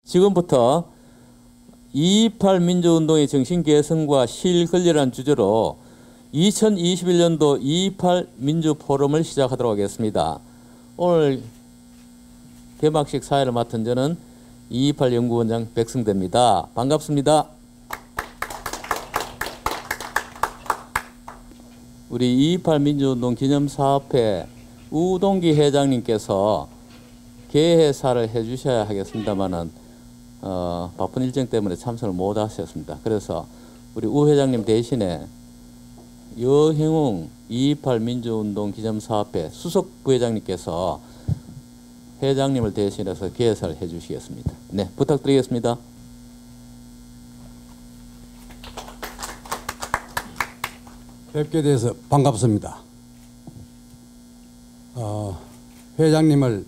지금부터 2.28 민주운동의 정신 개선과 실권리라는 주제로 2021년도 2.28 민주포럼을 시작하도록 하겠습니다. 오늘 개막식 사회를 맡은 저는 2.28 연구원장 백승대입니다. 반갑습니다. 우리 2.28 민주운동 기념사업회 우동기 회장님께서 개회사를 해주셔야 하겠습니다만은 바쁜 일정 때문에 참석을 못 하셨습니다. 그래서 우리 우 회장님 대신에 여형웅 2.28 민주운동 기념사업회 수석 부회장님께서 회장님을 대신해서 개회사를 해주시겠습니다. 네, 부탁드리겠습니다. 뵙게 돼서 반갑습니다. 회장님을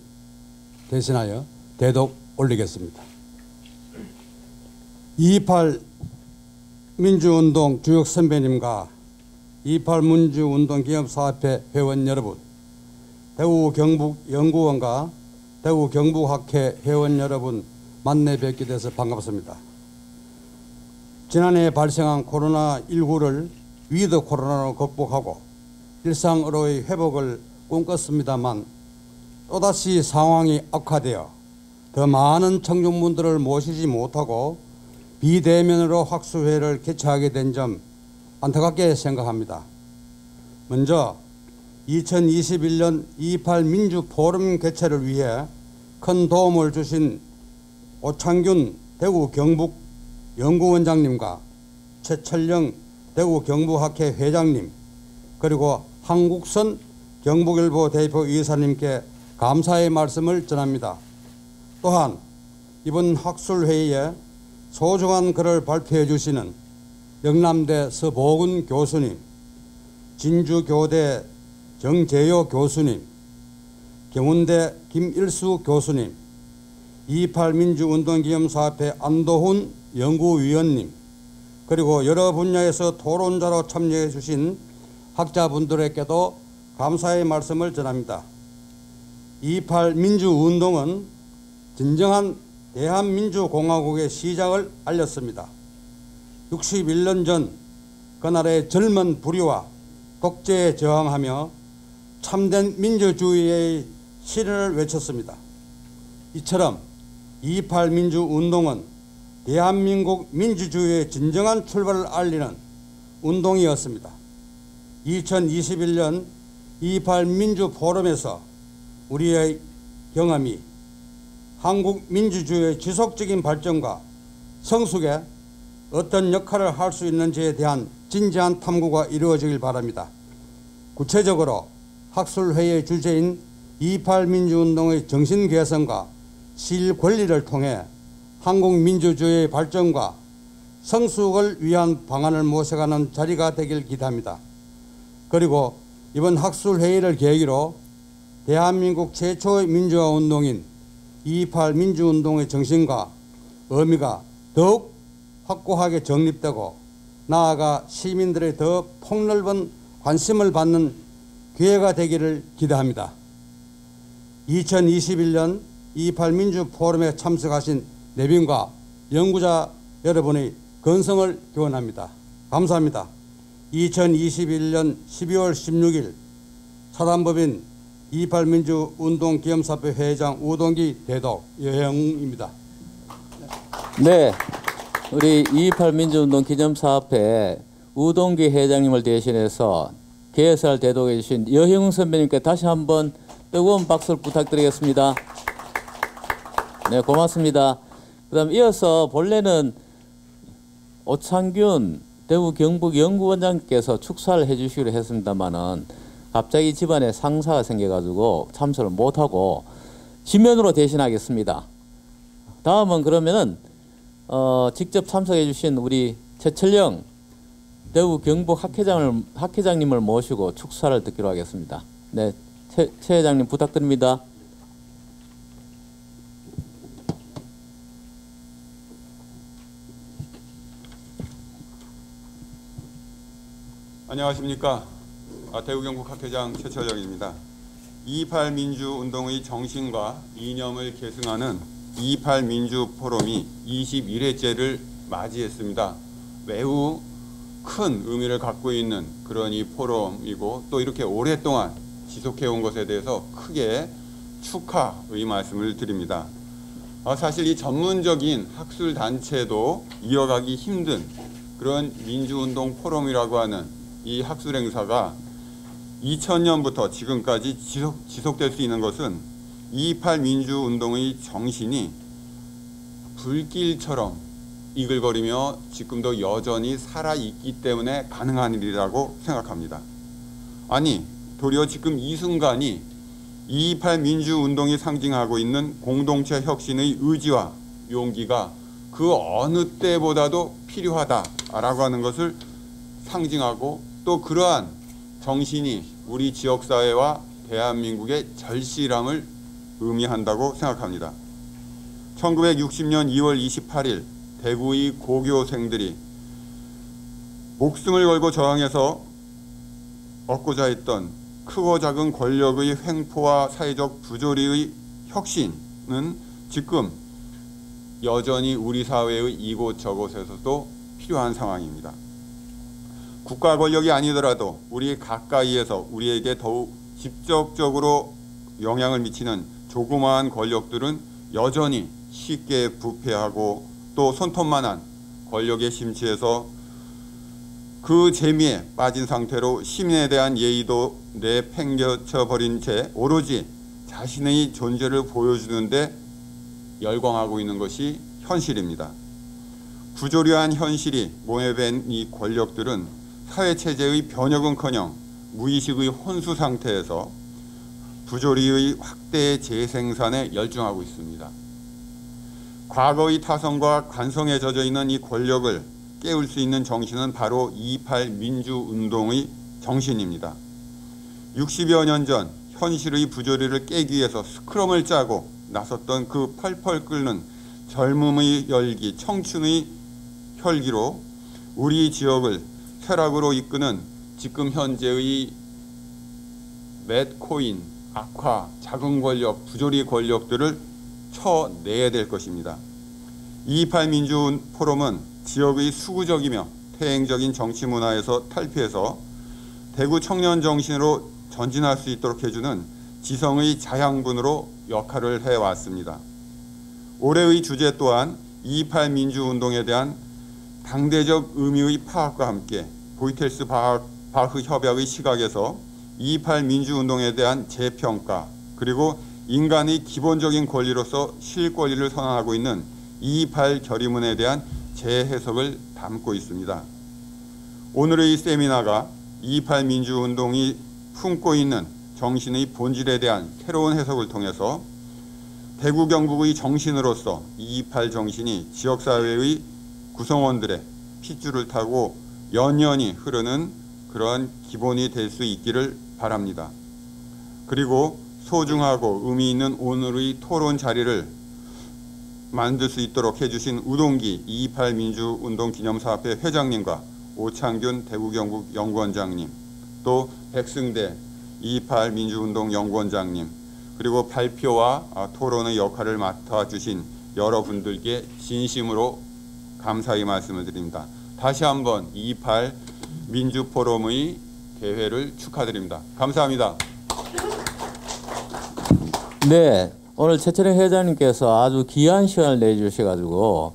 대신하여 대독 올리겠습니다. 2.28 민주운동 주역 선배님과 2.28 민주운동 기념사업회 회원 여러분, 대구 경북연구원과 대구 경북학회 회원 여러분 만나 뵙게 돼서 반갑습니다. 지난해 발생한 코로나19를 위드 코로나로 극복하고 일상으로의 회복을 꿈꿨습니다만 또다시 상황이 악화되어 더 많은 청중분들을 모시지 못하고 비대면으로 학술회를 개최하게 된 점 안타깝게 생각합니다. 먼저 2021년 2.28 민주포럼 개최를 위해 큰 도움을 주신 오창균 대구 경북 연구원장님과 최철영 대구 경북학회 회장님, 그리고 한국선 경북일보 대표 이사님께 감사의 말씀을 전합니다. 또한 이번 학술회의에 소중한 글을 발표해 주시는 영남대 서보근 교수님, 진주교대 정재효 교수님, 경운대 김일수 교수님, 2.28 민주운동기념사업회 안도훈 연구위원님, 그리고 여러 분야에서 토론자로 참여해 주신 학자분들에게도 감사의 말씀을 전합니다. 2.28 민주운동은 진정한 대한민주공화국의 시작을 알렸습니다. 61년 전 그날의 젊은 불의와 독재에 저항하며 참된 민주주의의 실현을 외쳤습니다. 이처럼 2.28 민주운동은 대한민국 민주주의의 진정한 출발을 알리는 운동이었습니다. 2021년 2.28 민주포럼에서 우리의 경험이 한국 민주주의의 지속적인 발전과 성숙에 어떤 역할을 할 수 있는지에 대한 진지한 탐구가 이루어지길 바랍니다. 구체적으로 학술회의의 주제인 2.28 민주운동의 정신 개선과 실권리를 통해 한국 민주주의의 발전과 성숙을 위한 방안을 모색하는 자리가 되길 기대합니다. 그리고 이번 학술회의를 계기로 대한민국 최초의 민주화 운동인 2.28 민주운동의 정신과 의미가 더욱 확고하게 정립되고 나아가 시민들의 더 폭넓은 관심을 받는 기회가 되기를 기대합니다. 2021년 2.28 민주포럼에 참석하신 내빈과 연구자 여러분의 건성을 기원합니다. 감사합니다. 2021년 12월 16일 사단법인 2.28 민주운동 기념사업회 회장 우동기 대독 여형웅입니다. 네, 우리 2.28 민주운동 기념사업회 우동기 회장님을 대신해서 개회사를 대독해 주신 여형웅 선배님께 다시 한번 뜨거운 박수를 부탁드리겠습니다. 네, 고맙습니다. 그다음 이어서 본래는 오창균 대구 경북 연구원장께서 축사를 해주시기로 했습니다만은 갑자기 집안에 상사가 생겨가지고 참석을 못하고 지면으로 대신하겠습니다. 다음은 그러면은 직접 참석해 주신 우리 최철영 대구 경북 학회장님을 모시고 축사를 듣기로 하겠습니다. 네, 최 회장님 부탁드립니다. 안녕하십니까. 대구 경북 학회장 최철영입니다. 2.28 민주운동의 정신과 이념을 계승하는 2.28 민주 포럼이 21회째를 맞이했습니다. 매우 큰 의미를 갖고 있는 그런 이 포럼이고 또 이렇게 오랫동안 지속해온 것에 대해서 크게 축하의 말씀을 드립니다. 사실 이 전문적인 학술 단체도 이어가기 힘든 그런 민주운동 포럼이라고 하는 이 학술 행사가 2000년부터 지금까지 지속될 수 있는 것은 2.28 민주운동의 정신이 불길처럼 이글거리며 지금도 여전히 살아있기 때문에 가능한 일이라고 생각합니다. 아니, 도리어 지금 이 순간이 2.28 민주운동이 상징하고 있는 공동체 혁신의 의지와 용기가 그 어느 때보다도 필요하다라고 하는 것을 상징하고 또 그러한 정신이 우리 지역사회와 대한민국의 절실함을 의미한다고 생각합니다. 1960년 2월 28일 대구의 고교생들이 목숨을 걸고 저항해서 얻고자 했던 크고 작은 권력의 횡포와 사회적 부조리의 혁신은 지금 여전히 우리 사회의 이곳저곳에서도 필요한 상황입니다. 국가 권력이 아니더라도 우리 가까이에서 우리에게 더욱 직접적으로 영향을 미치는 조그마한 권력들은 여전히 쉽게 부패하고 또 손톱만한 권력에 심취해서 그 재미에 빠진 상태로 시민에 대한 예의도 내팽개쳐 버린 채 오로지 자신의 존재를 보여주는데 열광하고 있는 것이 현실입니다. 부조리한 현실이 몸에 밴 이 권력들은 사회체제의 변혁은커녕 무의식의 혼수 상태에서 부조리의 확대 재생산에 열중하고 있습니다. 과거의 타성과 관성에 젖어 있는 이 권력을 깨울 수 있는 정신은 바로 2.28 민주운동의 정신입니다. 60여 년 전 현실의 부조리를 깨기 위해서 스크럼을 짜고 나섰던 그 펄펄 끓는 젊음의 열기, 청춘의 혈기로 우리 지역을 쇠락으로 이끄는 지금 현재의 맷코인, 악화, 작은 권력, 부조리 권력들을 쳐내야 될 것입니다. 2.28 민주 포럼은 지역의 수구적이며 퇴행적인 정치 문화에서 탈피해서 대구 청년 정신으로 전진할 수 있도록 해주는 지성의 자양분으로 역할을 해왔습니다. 올해의 주제 또한 2.28 민주운동에 대한 당대적 의미의 파악과 함께 보이텔스 바흐 협약의 시각에서 2.28 민주운동에 대한 재평가 그리고 인간의 기본적인 권리로서 실권리를 선언하고 있는 2.28 결의문에 대한 재해석을 담고 있습니다. 오늘의 세미나가 2.28 민주운동이 품고 있는 정신의 본질에 대한 새로운 해석을 통해서 대구 경북의 정신으로서 2.28 정신이 지역사회의 구성원들의 핏줄을 타고 연연히 흐르는 그런 기본이 될 수 있기를 바랍니다. 그리고 소중하고 의미 있는 오늘의 토론 자리를 만들 수 있도록 해주신 우동기 2.28 민주운동 기념사업회 회장님과 오창균 대구 경북 연구원장님, 또 백승대 2.28 민주운동 연구원장님, 그리고 발표와 토론의 역할을 맡아주신 여러분들께 진심으로 감사의 말씀을 드립니다. 다시 한번 2.28 민주포럼의 개회를 축하드립니다. 감사합니다. 네, 오늘 최철행 회장님께서 아주 귀한 시간을 내주셔가지고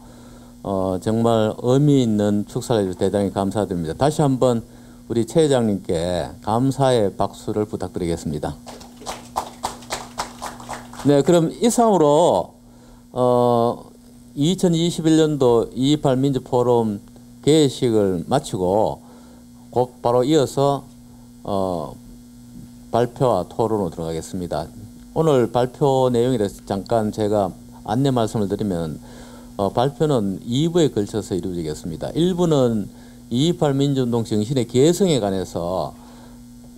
정말 의미 있는 축사를 해주셔서 대단히 감사드립니다. 다시 한번 우리 최 회장님께 감사의 박수를 부탁드리겠습니다. 네, 그럼 이상으로 2021년도 2.28 민주포럼 개회식을 마치고 곧 바로 이어서 발표와 토론으로 들어가겠습니다. 오늘 발표 내용에 대해서 잠깐 제가 안내 말씀을 드리면 발표는 2부에 걸쳐서 이루어지겠습니다. 1부는 2.28 민주운동 정신의 개성에 관해서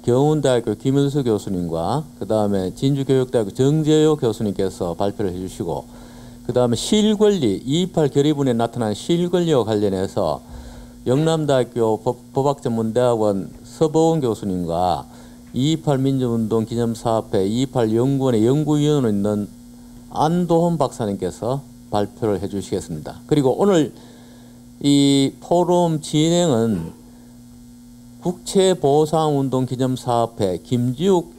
경운대학교 김윤수 교수님과 그 다음에 진주교육대학교 정재효 교수님께서 발표를 해주시고 그 다음에 실권리 2.28 결의문에 나타난 실권리와 관련해서 영남대학교 법학전문대학원 서보은 교수님과 2.28 민주운동 기념사업회 2.28 연구원의 연구위원으로 있는 안도훈 박사님께서 발표를 해주시겠습니다. 그리고 오늘 이 포럼 진행은 국채보상운동기념사업회 김지욱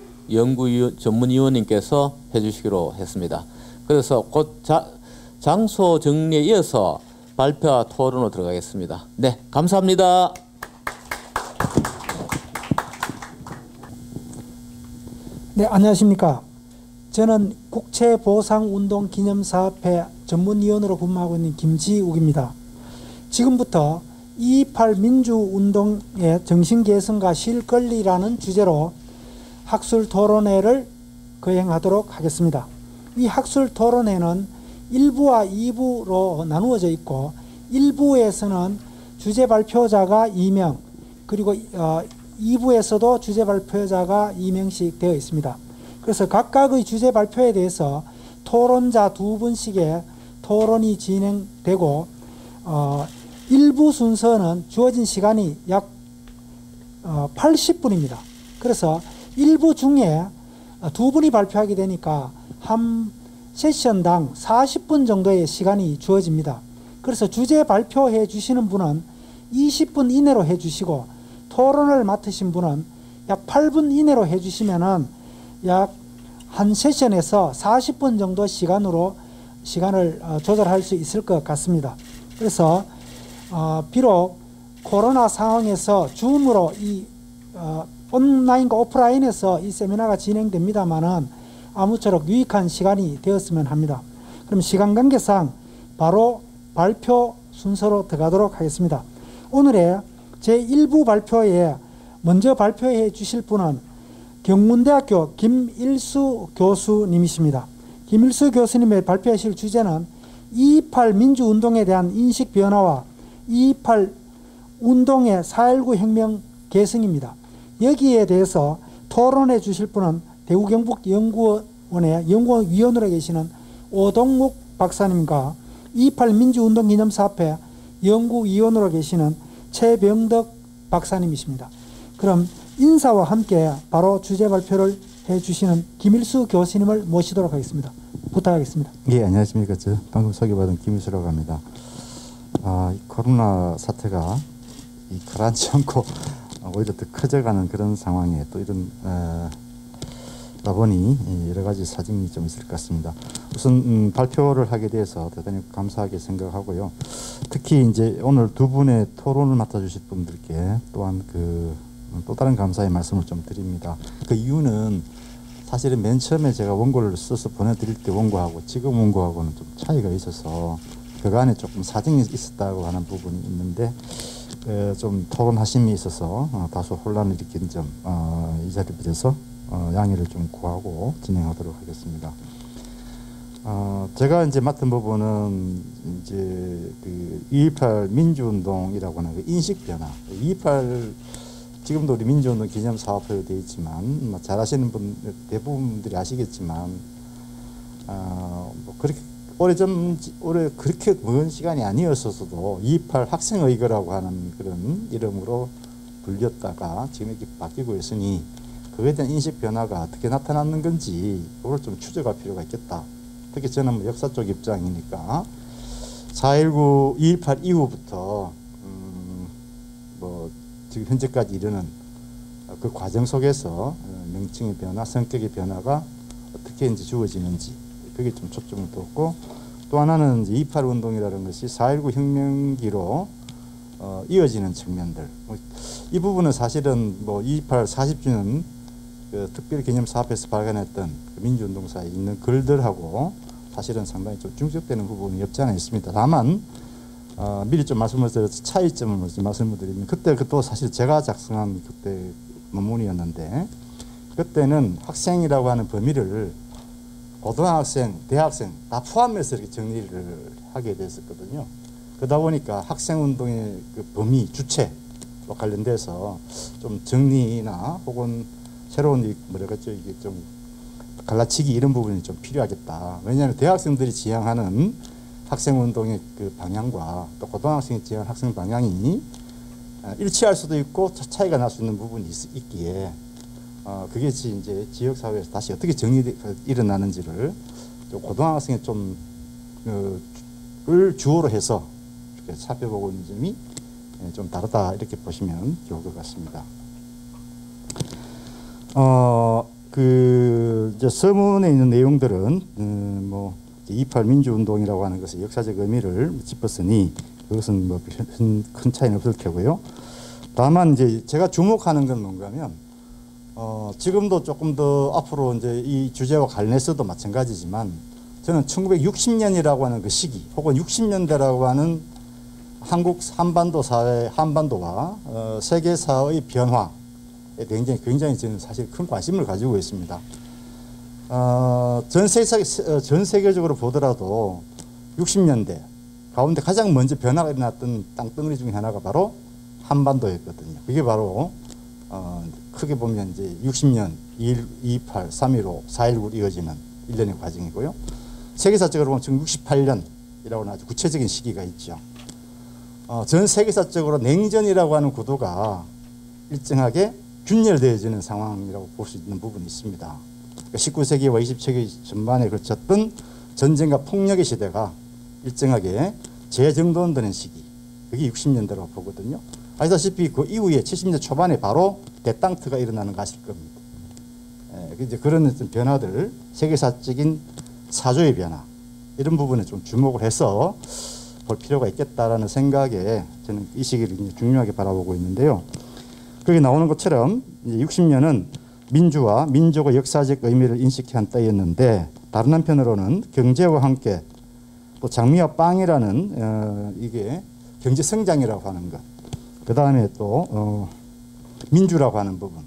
전문위원님께서 해주시기로 했습니다. 그래서 곧 장소 정리에 이어서 발표와 토론으로 들어가겠습니다. 네, 감사합니다. 네, 안녕하십니까. 저는 국채보상운동기념사업회 전문위원으로 근무하고 있는 김지욱입니다. 지금부터 2.28 민주운동의 정신개선과 실권리라는 주제로 학술토론회를 거행하도록 하겠습니다. 이 학술토론회는 1부와 2부로 나누어져 있고 1부에서는 주제 발표자가 2명 그리고 2부에서도 주제 발표자가 2명씩 되어 있습니다. 그래서 각각의 주제 발표에 대해서 토론자 2분씩의 토론이 진행되고 1부 순서는 주어진 시간이 약 80분입니다. 그래서 1부 중에 2분이 발표하게 되니까 한 세션당 40분 정도의 시간이 주어집니다. 그래서 주제 발표해 주시는 분은 20분 이내로 해 주시고 토론을 맡으신 분은 약 8분 이내로 해 주시면은 약 한 세션에서 40분 정도 시간을 조절할 수 있을 것 같습니다. 그래서 비록 코로나 상황에서 줌으로 온라인과 오프라인에서 이 세미나가 진행됩니다만은 아무쪼록 유익한 시간이 되었으면 합니다. 그럼 시간 관계상 바로 발표 순서로 들어가도록 하겠습니다. 오늘의 제1부 발표에 먼저 발표해 주실 분은 경문대학교 김일수 교수님이십니다. 김일수 교수님의 발표하실 주제는 2.28 민주운동에 대한 인식 변화와 2.28 운동의 4.19 혁명 계승입니다. 여기에 대해서 토론해 주실 분은 대구경북연구원의 연구위원으로 계시는 오동욱 박사님과 2.28 민주운동기념사업회 연구위원으로 계시는 최병덕 박사님이십니다. 그럼 인사와 함께 바로 주제 발표를 해주시는 김일수 교수님을 모시도록 하겠습니다. 부탁하겠습니다. 예, 안녕하십니까. 저 방금 소개받은 김일수라고 합니다. 이 코로나 사태가 가라앉지 않고 오히려 더 커져가는 그런 상황에 또 이런 다 보니 여러 가지 사정이 좀 있을 것 같습니다. 우선 발표를 하게 돼서 대단히 감사하게 생각하고요. 특히 이제 오늘 두 분의 토론을 맡아주실 분들께 또한 또 다른 감사의 말씀을 좀 드립니다. 그 이유는 사실은 맨 처음에 제가 원고를 써서 보내드릴 때 원고하고 지금 원고하고는 좀 차이가 있어서 그간에 조금 사정이 있었다고 하는 부분이 있는데 좀 토론하심이 있어서 다소 혼란을 일으킨 점 이 자리를 빌어서 양해를 좀 구하고 진행하도록 하겠습니다. 제가 이제 맡은 부분은 이제 2.28 민주운동이라고 하는 인식 변화. 2.28 지금도 우리 민주운동 기념사업회로 되어 있지만 잘 아시는 분 대부분들이 아시겠지만 그렇게 오래 그렇게 먼 시간이 아니었어도 2.28 학생의거라고 하는 그런 이름으로 불렸다가 지금 이렇게 바뀌고 있으니 그에 대한 인식 변화가 어떻게 나타나는 건지 그걸 좀 추적할 필요가 있겠다. 특히 저는 역사 쪽 입장이니까 4.19 2.28 이후부터 지금 현재까지 이르는 그 과정 속에서 명칭의 변화, 성격의 변화가 어떻게 이제 주어지는지 그게 좀 초점을 뒀고, 또 하나는 이제 2.28 운동이라는 것이 4.19 혁명기로 이어지는 측면들. 이 부분은 사실은 2.28 40주년 그 특별기념사업에서 발간했던 그 민주운동사에 있는 글들하고 사실은 상당히 좀 중첩되는 부분이 없지 않아 있습니다. 다만 미리 좀 말씀을 드려서 차이점을 먼저 말씀을 드리면, 그때 또 사실 제가 작성한 그때 논문이었는데, 그때는 학생이라고 하는 범위를 고등학생, 대학생 다 포함해서 이렇게 정리를 하게 됐었거든요. 그러다 보니까 학생운동의 그 범위, 주체와 관련돼서 좀 정리나 혹은 새로운 이게 좀 갈라치기 이런 부분이 좀 필요하겠다. 왜냐하면 대학생들이 지향하는 학생운동의 그 방향과 또 고등학생이 지향하는 학생 방향이 일치할 수도 있고 차이가 날 수 있는 부분이 있기에 그게 이제 지역사회에서 다시 어떻게 일어나는지를 고등학생이 좀 을 주어로 해서 이렇게 살펴보고 있는 점이 좀 다르다 이렇게 보시면 좋을 것 같습니다. 이제 서문에 있는 내용들은 뭐 28 민주운동이라고 하는 것의 역사적 의미를 짚었으니 그것은 뭐 큰 차이는 없을 테고요. 다만 이제 제가 주목하는 건 뭔가면 지금도 조금 더 앞으로 이제 이 주제와 관련해서도 마찬가지지만 저는 1960년이라고 하는 그 시기 혹은 60년대라고 하는 한국 한반도 사회 한반도와 세계사의 변화에 굉장히 저는 사실 큰 관심을 가지고 있습니다. 전 세계적으로 보더라도 60년대 가운데 가장 먼저 변화가 일어났던 땅덩어리 중에 하나가 바로 한반도였거든요. 그게 바로 크게 보면 이제 60년 2.28, 3.15, 4.19로 이어지는 일련의 과정이고요. 세계사적으로 보면 지금 68년이라고 하는 아주 구체적인 시기가 있죠. 전 세계사적으로 냉전이라고 하는 구도가 일정하게 균열되어지는 상황이라고 볼 수 있는 부분이 있습니다. 그러니까 19세기와 20세기 전반에 걸쳤던 전쟁과 폭력의 시대가 일정하게 재정돈되는 시기, 그게 60년대라고 보거든요. 아시다시피 그 이후에 70년대 초반에 바로 대땅트가 일어나는 거 아실 겁니다. 이제 그런 어떤 변화들, 세계사적인 사조의 변화 이런 부분에 좀 주목을 해서 볼 필요가 있겠다라는 생각에 저는 이 시기를 중요하게 바라보고 있는데요. 거기 나오는 것처럼 60년은 민주와 민족의 역사적 의미를 인식해 한 때였는데 다른 한편으로는 경제와 함께 또 장미와 빵이라는 이게 경제 성장이라고 하는 것, 그 다음에 또 민주라고 하는 부분,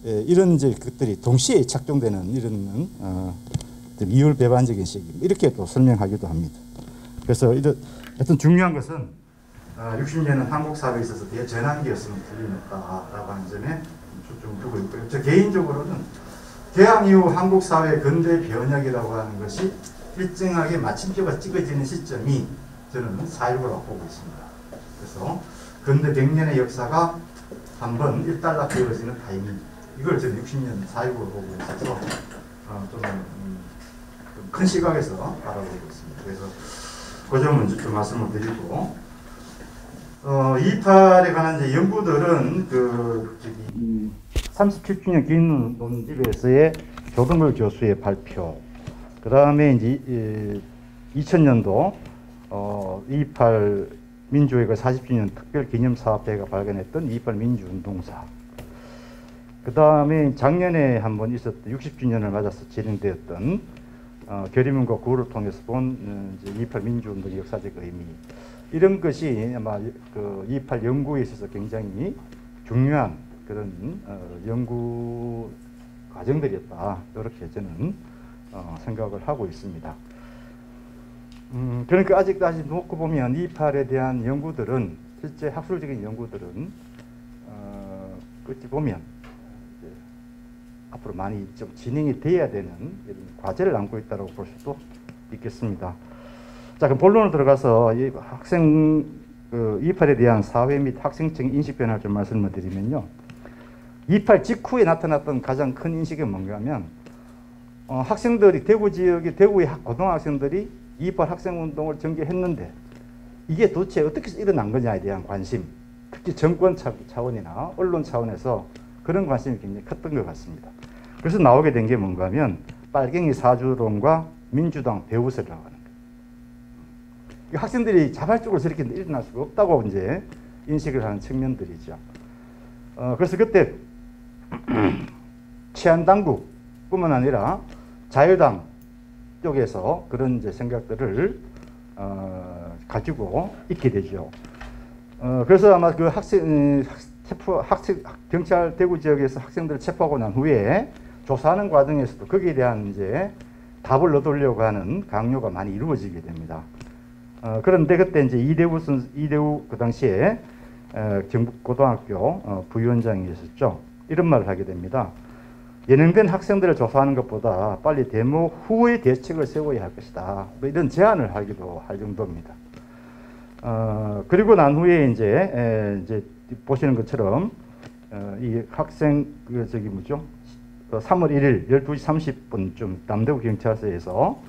이런 이제 것들이 동시에 착종되는 이런 이율배반적인 시기 이렇게 또 설명하기도 합니다. 그래서 하여튼 중요한 것은 60년은 한국 사회에 있어서 대전환기였으면 틀림없다라고 하는 점에 초점을 두고 있고요. 저 개인적으로는 개항 이후 한국 사회의 근대 변혁이라고 하는 것이 일정하게 마침표가 찍어지는 시점이 저는 4.19라고 보고 있습니다. 그래서 근대 100년의 역사가 한번 일단락되어지는 타이밍, 이걸 저는 60년 4.19로 보고 있어서 좀 큰 시각에서 바라보고 있습니다. 그래서 그 점은 좀 말씀을 드리고 28에 관한 이제 연구들은 37주년 긴 논집에서의 조동걸 교수의 발표, 그 다음에 이제 2000년도 28 민주회가 40주년 특별 기념사업회가 발견했던 28 민주운동사, 그 다음에 작년에 한번 있었던 60주년을 맞아서 진행되었던 결의문과 구호를 통해서 본 28 민주운동의 역사적 의미, 이런 것이 아마 그 28 연구에 있어서 굉장히 중요한 그런 연구 과정들이었다, 이렇게 저는 생각을 하고 있습니다. 그러니까 아직까지 놓고 보면 28에 대한 연구들은, 실제 학술적인 연구들은 끝이 보면 앞으로 많이 좀 진행이 돼야 되는 이런 과제를 안고 있다고 볼 수도 있겠습니다. 자, 그럼 본론으로 들어가서 이 학생 28에 대한 사회 및 학생층 인식 변화를 좀 말씀을 드리면요. 28 직후에 나타났던 가장 큰 인식이 뭔가 하면 학생들이 대구 지역의 대구의 고등학생들이 28 학생운동을 전개했는데 이게 도대체 어떻게 일어난 거냐에 대한 관심, 특히 정권 차원이나 언론 차원에서 그런 관심이 굉장히 컸던 것 같습니다. 그래서 나오게 된 게 뭔가 하면 빨갱이 사주론과 민주당 배후설이라고 하는 거예요. 학생들이 자발적으로 저렇게 일어날 수가 없다고 이제 인식을 하는 측면들이죠. 그래서 그때 치안당국뿐만 아니라 자유당 쪽에서 그런 이제 생각들을 가지고 있게 되죠. 그래서 아마 그 경찰 대구 지역에서 학생들을 체포하고 난 후에 조사하는 과정에서도 거기에 대한 이제 답을 얻으려고 하는 강요가 많이 이루어지게 됩니다. 그런데 그때 이제 이대우 그 당시에 경북고등학교 부위원장이었죠. 이런 말을 하게 됩니다. 연행된 학생들을 조사하는 것보다 빨리 데모 후의 대책을 세워야 할 것이다, 뭐 이런 제안을 하기도 할 정도입니다. 그리고 난 후에 이제 보시는 것처럼 이 학생 3월 1일 12시 30분쯤 남대구 경찰서에서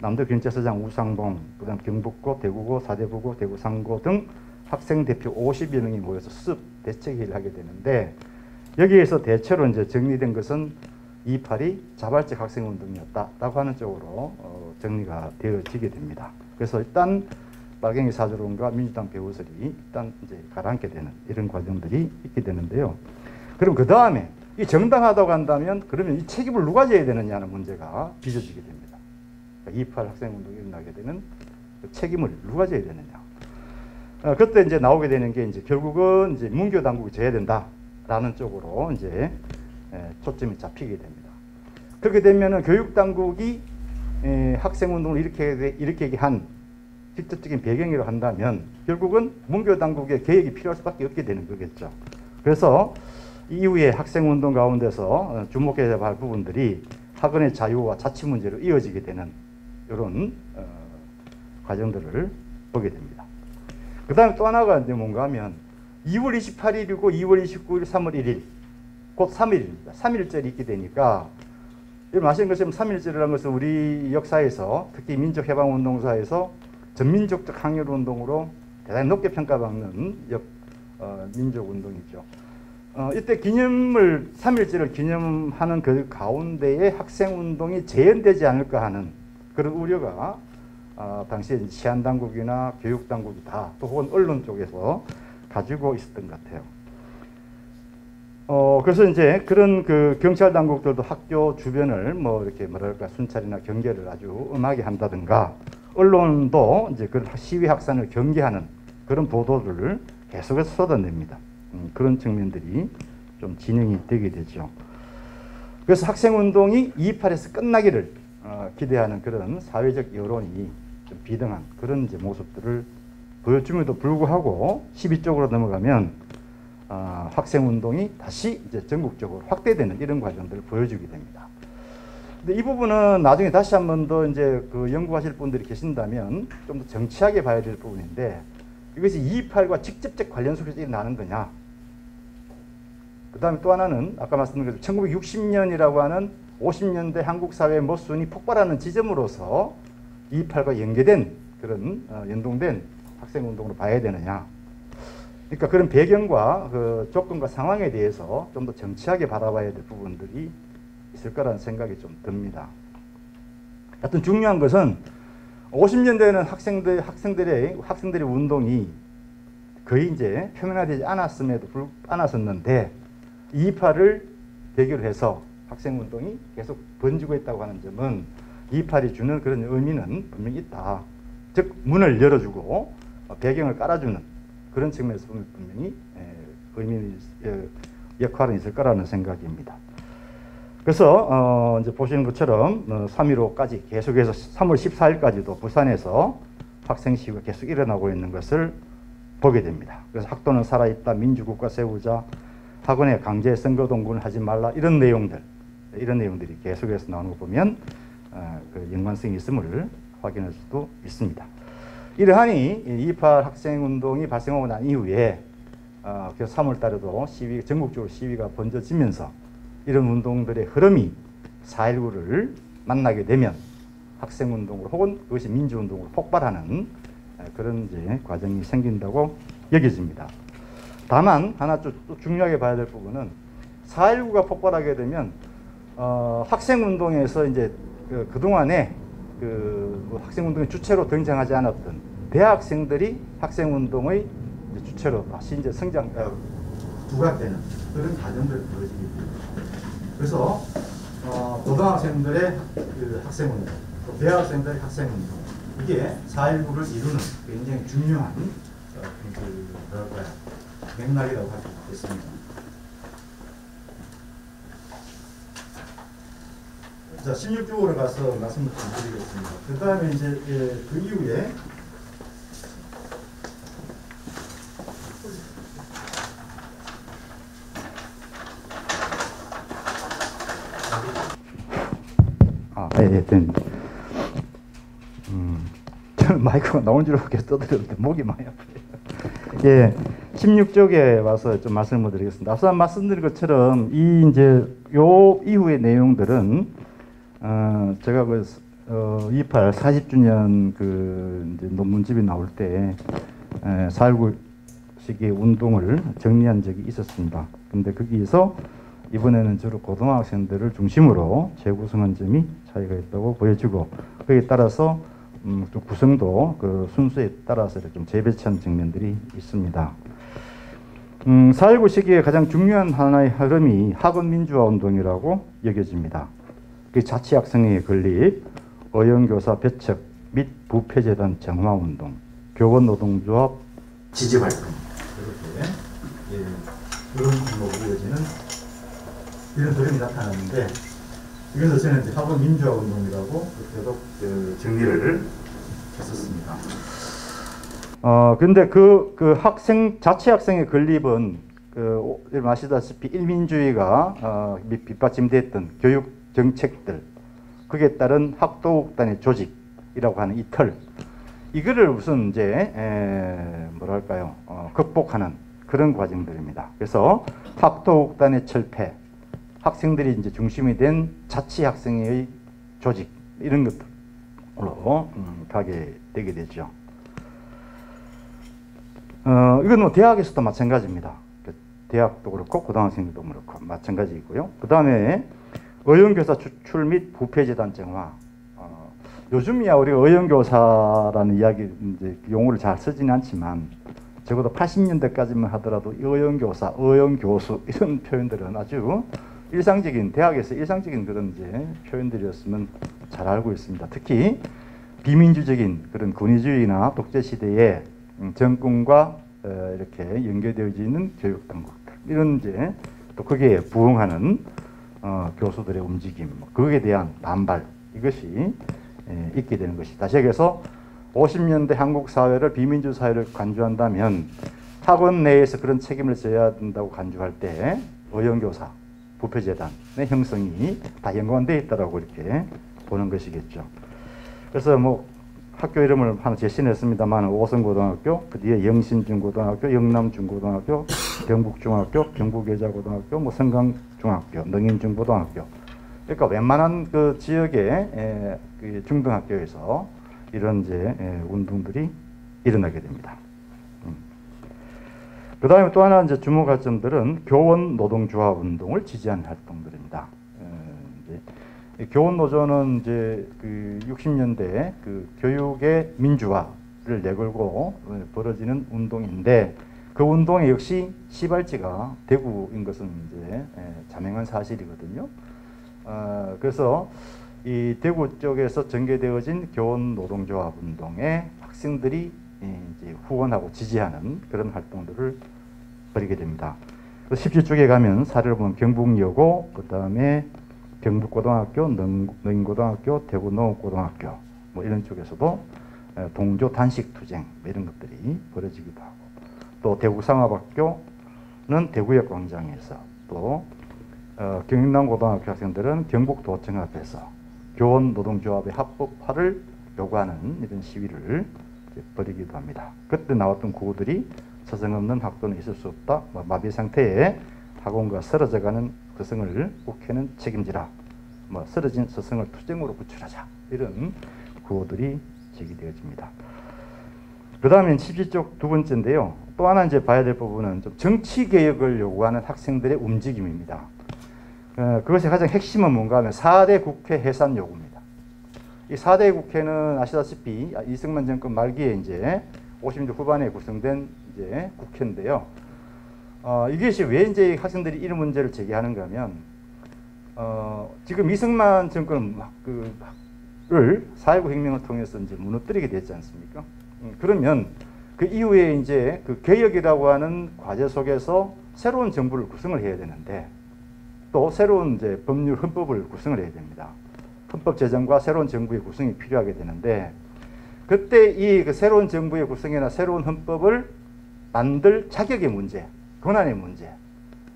남도 경찰서장 우상봉, 그다음 경북고, 대구고, 사대부고, 대구 상고 등 학생 대표 50여 명이 모여서 수습 대책회의를 하게 되는데 여기에서 대체로 이제 정리된 것은 2.8이 자발적 학생운동이었다라고 하는 쪽으로 정리가 되어지게 됩니다. 그래서 일단 빨갱이 사조론과 민주당 배후설이 일단 이제 가라앉게 되는 이런 과정들이 있게 되는데요. 그럼 그 다음에 이 정당하다고 한다면 그러면 이 책임을 누가 져야 되느냐는 문제가 빚어지게 됩니다. 그러니까 2.8 학생운동이 일어나게 되는 그 책임을 누가 져야 되느냐. 그때 이제 나오게 되는 게 이제 결국은 이제 문교 당국이 져야 된다라는 쪽으로 이제 초점이 잡히게 됩니다. 그렇게 되면은 교육 당국이 학생운동을 이렇게 한 직접적인 배경으로 한다면 결국은 문교 당국의 개혁이 필요할 수밖에 없게 되는 거겠죠. 그래서 이후에 학생운동 가운데서 주목해야 할 부분들이 학원의 자유와 자치 문제로 이어지게 되는 이런 과정들을 보게 됩니다. 그 다음에 또 하나가 이제 뭔가 하면 2월 28일이고 2월 29일, 3월 1일 곧 3일입니다. 3일절이 있게 되니까 여러분 아시는 것처럼 3일절이라는 것은 우리 역사에서 특히 민족해방운동사에서 전민족적 항일운동으로 대단히 높게 평가받는 민족운동이죠. 이때 3일절을 기념하는 그 가운데에 학생운동이 재현되지 않을까 하는 그런 우려가 당시에 치안당국이나 교육당국이 다 또 혹은 언론 쪽에서 가지고 있었던 것 같아요. 그래서 이제 그런 그 경찰 당국들도 학교 주변을 뭐 이렇게 뭐랄까 순찰이나 경계를 아주 엄하게 한다든가 언론도 이제 그 시위 확산을 경계하는 그런 보도를 계속해서 쏟아냅니다. 그런 측면들이 좀 진행이 되게 되죠. 그래서 학생운동이 2.28에서 끝나기를 기대하는 그런 사회적 여론이 좀 비등한 그런 이제 모습들을 보여줌에도 불구하고 12쪽으로 넘어가면 학생운동이 다시 이제 전국적으로 확대되는 이런 과정들을 보여주게 됩니다. 근데 이 부분은 나중에 다시 한 번 더 이제 그 연구하실 분들이 계신다면 좀 더 정치하게 봐야 될 부분인데 이것이 2.28과 직접적 관련 속에서 일어나는 거냐. 그 다음에 또 하나는 아까 말씀드린 1960년이라고 하는 50년대 한국 사회의 모순이 폭발하는 지점으로서 2.28과 연계된 그런 연동된 학생운동으로 봐야 되느냐. 그러니까 그런 배경과 그 조건과 상황에 대해서 좀 더 정치하게 바라봐야 될 부분들이 있을 거라는 생각이 좀 듭니다. 하여튼 중요한 것은 50년대에는 학생들의 운동이 거의 이제 표면화되지 않았었는데 2.28을 계기로 해서 학생운동이 계속 번지고 있다고 하는 점은 2.28이 주는 그런 의미는 분명히 있다. 즉 문을 열어주고 배경을 깔아주는 그런 측면에서 보면 분명히 역할은 있을 거라는 생각입니다. 그래서 이제 보시는 것처럼 3.15까지 계속해서 3월 14일까지도 부산에서 학생 시위가 계속 일어나고 있는 것을 보게 됩니다. 그래서 학도는 살아있다, 민주국가 세우자, 학원에 강제 선거 동원을 하지 말라 이런 내용들이 계속해서 나오는 거 보면 그 연관성이 있음을 확인할 수도 있습니다. 이러하니 2.28 학생운동이 발생하고 난 이후에 그래서 3월 달에도 전국적으로 시위가 번져지면서 이런 운동들의 흐름이 4.19를 만나게 되면 학생운동으로 혹은 그것이 민주운동으로 폭발하는 그런 이제 과정이 생긴다고 여겨집니다. 다만 하나 또 중요하게 봐야 될 부분은 4.19가 폭발하게 되면 학생운동에서 이제 그동안에 그 학생운동의 주체로 등장하지 않았던 대학생들이 학생운동의 주체로 다시 이제 부각되는 그런 과정들이 벌어지게 됩니다. 그래서 고등학생들의 그 학생운동, 또 대학생들의 학생운동 이게 4.19를 이루는 굉장히 중요한 맥락이라고 할 수 있습니다. 자, 16쪽으로 가서 말씀을 드리겠습니다. 그 다음에 이제 그 이후에 됩니다. 저는 마이크가 나온 줄 알고 계속 떠들었는데 목이 많이 아프네요. 16쪽에 와서 좀 말씀을 드리겠습니다. 앞서 말씀드린 것처럼 이 이제 요 이후의 내용들은 제가 그 28 40주년 그 이제 논문집이 나올 때 4.19 시기의 운동을 정리한 적이 있었습니다. 근데 거기에서 이번에는 주로 고등학생들을 중심으로 재구성한 점이 차이가 있다고 보여지고, 거기에 따라서 좀 구성도 그 순서에 따라서 좀 재배치한 측면들이 있습니다. 4.19 시기에 가장 중요한 하나의 흐름이 학원 민주화 운동이라고 여겨집니다. 그 자치학생의 건립, 어영교사 배척 및 부패재단 정화 운동, 교원 노동조합 지지 활동, 이렇게 그런項目이어지는 이런 그림이 나타나는데, 이것을 저는 이제 학원 민주화 운동이라고 계속 정리를 했었습니다. 근데 그 자치 학생의 건립은 아시다시피 일민주의가 뒷받침됐던 교육 정책들, 거기에 따른 학도국단의 조직이라고 하는 이 틀, 이거를 우선 이제 뭐랄까요, 극복하는 그런 과정들입니다. 그래서 학도국단의 철폐, 학생들이 이제 중심이 된 자치 학생의 조직, 이런 것들로 가게 되게 되죠. 이건 뭐 대학에서도 마찬가지입니다. 대학도 그렇고 고등학생들도 그렇고 마찬가지이고요. 그 다음에 어영교사 추출 및 부패재단 정화. 요즘이야 우리가 어영교사라는 이야기 이제 용어를 잘 쓰지는 않지만, 적어도 80년대까지만 하더라도 어영교사, 어영교수 이런 표현들은 아주 일상적인, 대학에서 일상적인 그런 이제 표현들이었으면 잘 알고 있습니다. 특히 비민주적인 그런 권위주의나 독재 시대에 정권과 이렇게 연계되어져 있는 교육 당국들, 이런 이제 또 거기에 부응하는 교수들의 움직임, 거기에 대한 반발, 이것이 있게 되는 것이. 다시 얘기해서 50년대 한국 사회를 비민주 사회를 간주한다면 학원 내에서 그런 책임을 져야 된다고 간주할 때 어영교사, 부패재단의 형성이 다 연관되어 있다라고 이렇게 보는 것이겠죠. 그래서 뭐 학교 이름을 하나 제시했습니다만, 오성고등학교, 그 뒤에 영신중고등학교, 영남중고등학교, 경북중학교, 경북여자고등학교, 뭐 성강중학교, 능인중고등학교. 그러니까 웬만한 그 지역의 그 중등학교에서 이런 이제 운동들이 일어나게 됩니다. 그 다음에 또 하나 이제 주목할 점들은 교원 노동조합 운동을 지지하는 활동들입니다. 교원 노조는 이제 그 60년대 그 교육의 민주화를 내걸고 벌어지는 운동인데, 그 운동에 역시 시발지가 대구인 것은 이제 자명한 사실이거든요. 그래서 이 대구 쪽에서 전개되어진 교원 노동조합 운동에 학생들이 이제 후원하고 지지하는 그런 활동들을 벌이게 됩니다. 17쪽에 가면 사례를 보면 경북여고, 그 다음에 경북고등학교, 능인고등학교, 대구농업고등학교, 뭐 이런 쪽에서도 동조 단식투쟁 이런 것들이 벌어지기도 하고, 또 대구상업학교는 대구역 광장에서, 또 경남고등학교 학생들은 경북도청 앞에서 교원 노동조합의 합법화를 요구하는 이런 시위를 벌이기도 합니다. 그때 나왔던 구호들이 서성 없는 학도는 있을 수 없다, 마비 상태에 학원과 쓰러져가는 서성을 국회는 책임지라, 쓰러진 서성을 투쟁으로 구출하자, 이런 구호들이 제기되어집니다. 그 다음엔 17쪽 두 번째인데요. 또 하나 이제 봐야 될 부분은 좀 정치 개혁을 요구하는 학생들의 움직임입니다. 그것의 가장 핵심은 뭔가 하면 4대 국회 해산 요구입니다. 이 4대 국회는 아시다시피 이승만 정권 말기에 이제 50년대 후반에 구성된 이제 국회인데요. 이것이 왜 이제 학생들이 이런 문제를 제기하는가 하면, 지금 이승만 정권을 4.19 혁명을 통해서 이제 무너뜨리게 됐지 않습니까? 그러면 그 이후에 이제 그 개혁이라고 하는 과제 속에서 새로운 정부를 구성을 해야 되는데, 또 새로운 이제 법률 헌법을 구성을 해야 됩니다. 헌법 제정과 새로운 정부의 구성이 필요하게 되는데, 그때 이 그 새로운 정부의 구성이나 새로운 헌법을 만들 자격의 문제, 권한의 문제,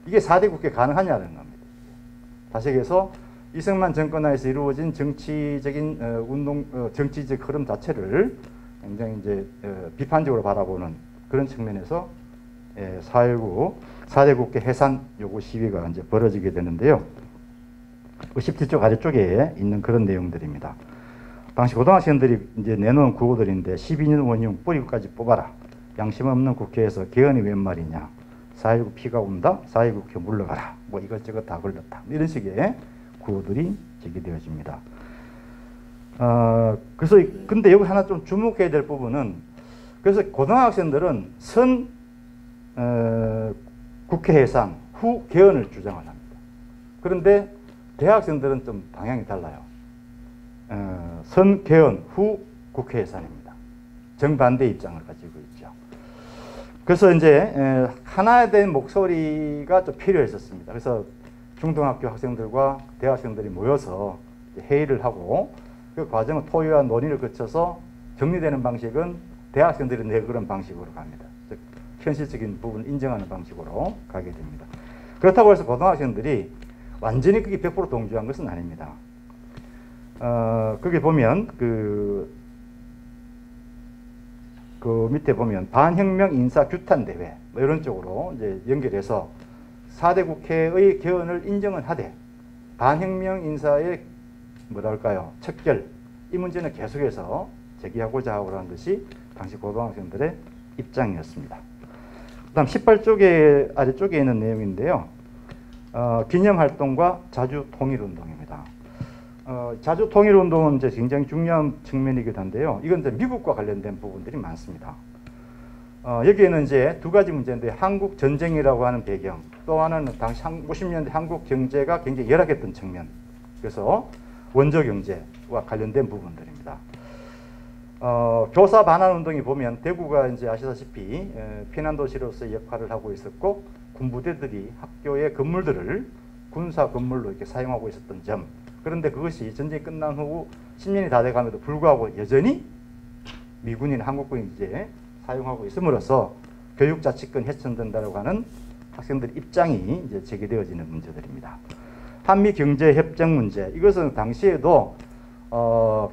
이게 4대 국회 가능하냐는 겁니다. 다시 얘기해서 이승만 정권 하에서 이루어진 정치적인 정치적 흐름 자체를 굉장히 이제 비판적으로 바라보는 그런 측면에서 4.19 4대 국회 해산 요구 시위가 이제 벌어지게 되는데요. 17쪽 아래쪽에 있는 그런 내용들입니다. 당시 고등학생들이 이제 내놓은 구호들인데 12년 원흉 뿌리까지 뽑아라. 양심 없는 국회에서 개헌이 웬 말이냐. 4.19 피가 온다. 4.19 국회 물러가라. 뭐 이것저것 다 걸렸다. 이런 식의 구호들이 제기되어집니다. 그래서 근데 여기 하나 좀 주목해야 될 부분은 그래서 고등학생들은 국회 해산 후 개헌을 주장을 합니다. 그런데 대학생들은 좀 방향이 달라요. 선 개헌 후 국회 해산입니다. 정반대 입장을 가지고 있죠. 그래서 이제 하나에 대한 목소리가 좀 필요했었습니다. 그래서 중등학교 학생들과 대학생들이 모여서 회의를 하고 그 과정은 토의와 논의를 거쳐서 정리되는 방식은 대학생들이 내그런 방식으로 갑니다. 즉 현실적인 부분을 인정하는 방식으로 가게 됩니다. 그렇다고 해서 고등학생들이 완전히 그게 100% 동조한 것은 아닙니다. 거기 보면 그 밑에 보면 반혁명 인사 규탄 대회 뭐 이런 쪽으로 이제 연결해서 4대 국회의 개헌을 인정은 하되 반혁명 인사의 뭐랄까요 척결 이 문제는 계속해서 제기하고자 하고 하는 것이 당시 고등학생들의 입장이었습니다. 그다음 18쪽에 아래쪽에 있는 내용인데요. 기념활동과 자주통일운동입니다. 자주통일운동은 이제 굉장히 중요한 측면이기도 한데요. 이건 이제 미국과 관련된 부분들이 많습니다. 여기에는 이제 두 가지 문제인데 한국 전쟁이라고 하는 배경, 또 하나는 당시 50년대 한국 경제가 굉장히 열악했던 측면, 그래서 원조 경제와 관련된 부분들입니다. 교사 반환 운동이 보면 대구가 이제 아시다시피 피난 도시로서의 역할을 하고 있었고 군부대들이 학교의 건물들을 군사 건물로 이렇게 사용하고 있었던 점. 그런데 그것이 전쟁이 끝난 후 10년이 다 돼감에도 불구하고 여전히 미군이나 한국군이 이제 사용하고 있음으로써 교육자치권 훼손된다고 하는 학생들의 입장이 이제 제기되어지는 문제들입니다. 한미 경제협정 문제, 이것은 당시에도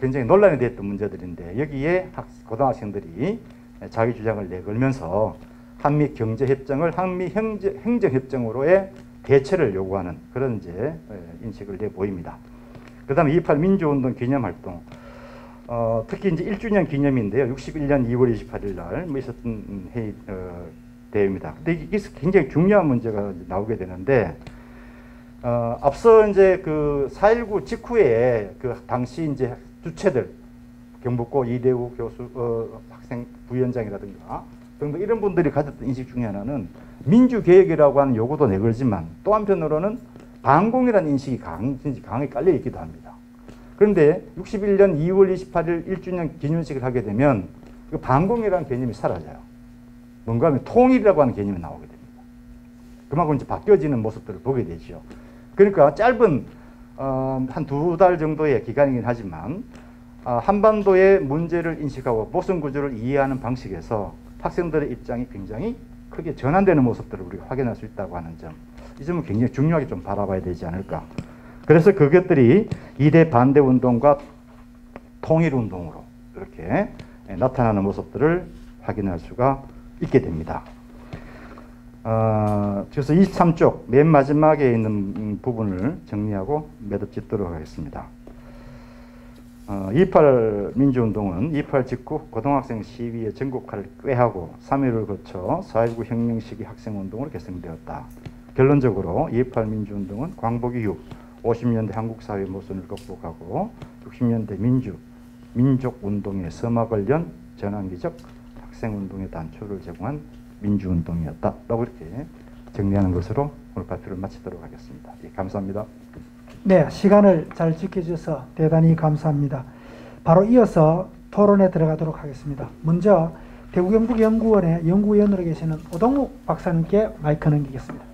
굉장히 논란이 됐던 문제들인데 여기에 고등학생들이 자기 주장을 내걸면서 한미 경제협정을 한미 행정협정으로의 대체를 요구하는 그런 이제 인식을 내보입니다. 그 다음에 2.28 민주운동 기념활동, 특히 이제 1주년 기념인데요. 61년 2월 28일 날 있었던 회의 대회입니다. 근데 이게 굉장히 중요한 문제가 나오게 되는데, 앞서 이제 그 4.19 직후에 그 당시 이제 주체들, 경북고 이대우 교수, 학생 부위원장이라든가 등등 이런 분들이 가졌던 인식 중에 하나는 민주개혁이라고 하는 요구도 내걸지만 또 한편으로는 반공이라는 인식이 강하게 깔려 있기도 합니다. 그런데 61년 2월 28일 1주년 기념식을 하게 되면 그 반공이라는 개념이 사라져요. 뭔가 하면 통일이라고 하는 개념이 나오게 됩니다. 그만큼 이제 바뀌어지는 모습들을 보게 되죠. 그러니까 짧은 한 2달 정도의 기간이긴 하지만 한반도의 문제를 인식하고 보선 구조를 이해하는 방식에서 학생들의 입장이 굉장히 크게 전환되는 모습들을 우리가 확인할 수 있다고 하는 점, 이 점은 굉장히 중요하게 좀 바라봐야 되지 않을까. 그래서 그것들이 이대 반대 운동과 통일 운동으로 이렇게 나타나는 모습들을 확인할 수가 있게 됩니다. 그래서 23쪽 맨 마지막에 있는 부분을 정리하고 매듭 짓도록 하겠습니다. 2.28 민주운동은 2.28 직후 고등학생 시위의 전국화를 꾀하고 3.1을 거쳐 4.19 혁명 시기 학생운동으로 개성되었다. 결론적으로 2.28 민주운동은 광복 이후 50년대 한국 사회 모순을 극복하고 60년대 민족운동의 서막을 연 전환기적 학생운동의 단초를 제공한 민주운동이었다. 라고 이렇게 정리하는 것으로 오늘 발표를 마치도록 하겠습니다. 예, 감사합니다. 네, 시간을 잘 지켜주셔서 대단히 감사합니다. 바로 이어서 토론에 들어가도록 하겠습니다. 먼저 대구경북연구원의 연구위원으로 계시는 오동욱 박사님께 마이크 넘기겠습니다.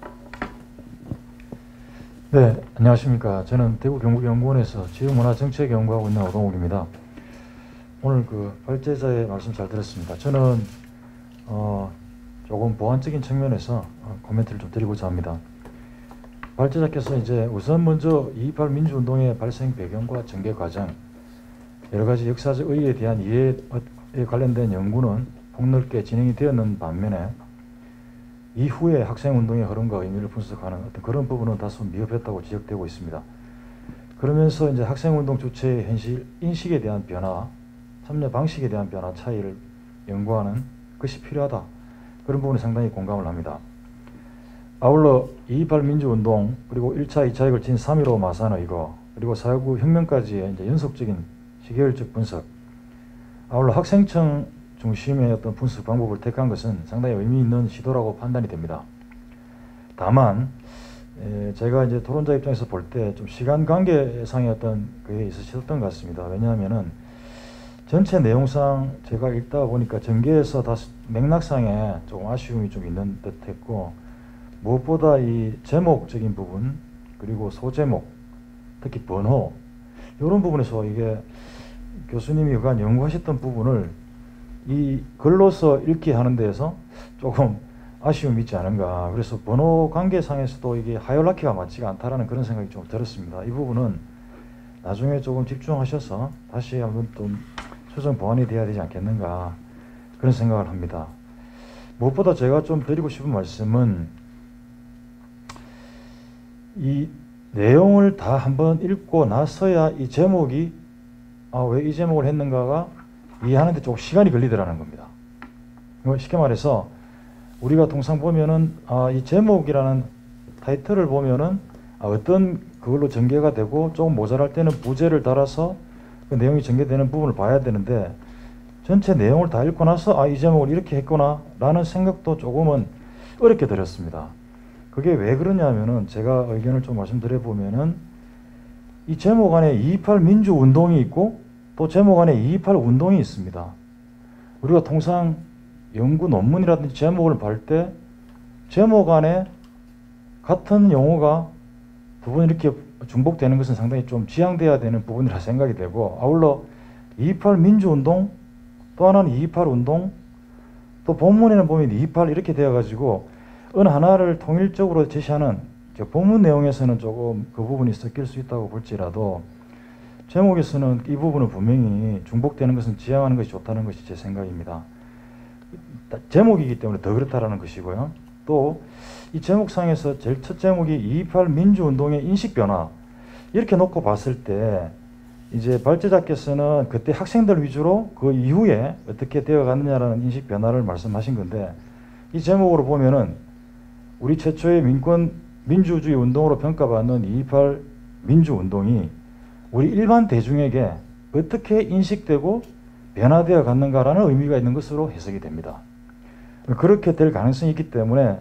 네, 안녕하십니까. 저는 대구경북연구원에서 지역문화정책 연구하고 있는 오동욱입니다. 오늘 그 발제자의 말씀 잘 들었습니다. 저는 조금 보완적인 측면에서 코멘트를 좀 드리고자 합니다. 발제자께서 이제 우선 먼저 2.28 민주운동의 발생 배경과 전개 과정, 여러 가지 역사적 의의에 대한 이해에 관련된 연구는 폭넓게 진행이 되었는 반면에 이후에 학생운동의 흐름과 의미를 분석하는 어떤 그런 부분은 다소 미흡했다고 지적되고 있습니다. 그러면서 이제 학생운동 주체의 현실 인식에 대한 변화, 참여 방식에 대한 변화 차이를 연구하는 것이 필요하다. 그런 부분에 상당히 공감을 합니다. 아울러 2.28 민주운동 그리고 1차, 2차에 걸친 3.15 마산의거 그리고 4.19 혁명까지의 이제 연속적인 시계열적 분석, 아울러 학생청 중심의 어떤 분석 방법을 택한 것은 상당히 의미 있는 시도라고 판단이 됩니다. 다만 제가 이제 토론자 입장에서 볼 때 좀 시간 관계상의 어떤 그게 있으셨던 것 같습니다. 왜냐하면은 전체 내용상 제가 읽다 보니까 전개에서 다시 맥락상에 조금 아쉬움이 좀 있는 듯했고, 무엇보다 이 제목적인 부분 그리고 소제목, 특히 번호 이런 부분에서 이게 교수님이 그간 연구하셨던 부분을 이 글로서 읽게 하는 데에서 조금 아쉬움이 있지 않은가. 그래서 번호 관계상에서도 이게 하이라키가 맞지가 않다라는 그런 생각이 좀 들었습니다. 이 부분은 나중에 조금 집중하셔서 다시 한번 또 수정 보완이 돼야 되지 않겠는가 그런 생각을 합니다. 무엇보다 제가 좀 드리고 싶은 말씀은 이 내용을 다 한번 읽고 나서야 이 제목이 왜 이 제목을 했는가가 이해하는데 조금 시간이 걸리더라는 겁니다. 쉽게 말해서 우리가 통상 보면은 이 제목이라는 타이틀을 보면은 어떤 그걸로 전개가 되고 조금 모자랄 때는 부제를 달아서 그 내용이 전개되는 부분을 봐야 되는데, 전체 내용을 다 읽고 나서 이 제목을 이렇게 했구나 라는 생각도 조금은 어렵게 들었습니다. 그게 왜 그러냐면은 제가 의견을 좀 말씀드려 보면은 이 제목 안에 2.28 민주운동이 있고 또 제목 안에 2.28 운동이 있습니다. 우리가 통상 연구 논문이라든지 제목을 볼 때 제목 안에 같은 용어가 두 번 이렇게 중복되는 것은 상당히 좀 지양돼야 되는 부분이라 생각이 되고, 아울러 2.28 민주운동, 또 하나는 2.28 운동, 또 본문에는 보면 2.28 이렇게 되어가지고 어느 하나를 통일적으로 제시하는 본문 내용에서는 조금 그 부분이 섞일 수 있다고 볼지라도 제목에서는 이 부분은 분명히 중복되는 것은 지양하는 것이 좋다는 것이 제 생각입니다. 제목이기 때문에 더 그렇다라는 것이고요. 또 이 제목상에서 제일 첫 제목이 2.28 민주운동의 인식 변화 이렇게 놓고 봤을 때 이제 발제자께서는 그때 학생들 위주로 그 이후에 어떻게 되어가느냐라는 인식 변화를 말씀하신 건데, 이 제목으로 보면은 우리 최초의 민주주의 운동으로 평가받는 2.28 민주운동이 우리 일반 대중에게 어떻게 인식되고 변화되어 갔는가라는 의미가 있는 것으로 해석이 됩니다. 그렇게 될 가능성이 있기 때문에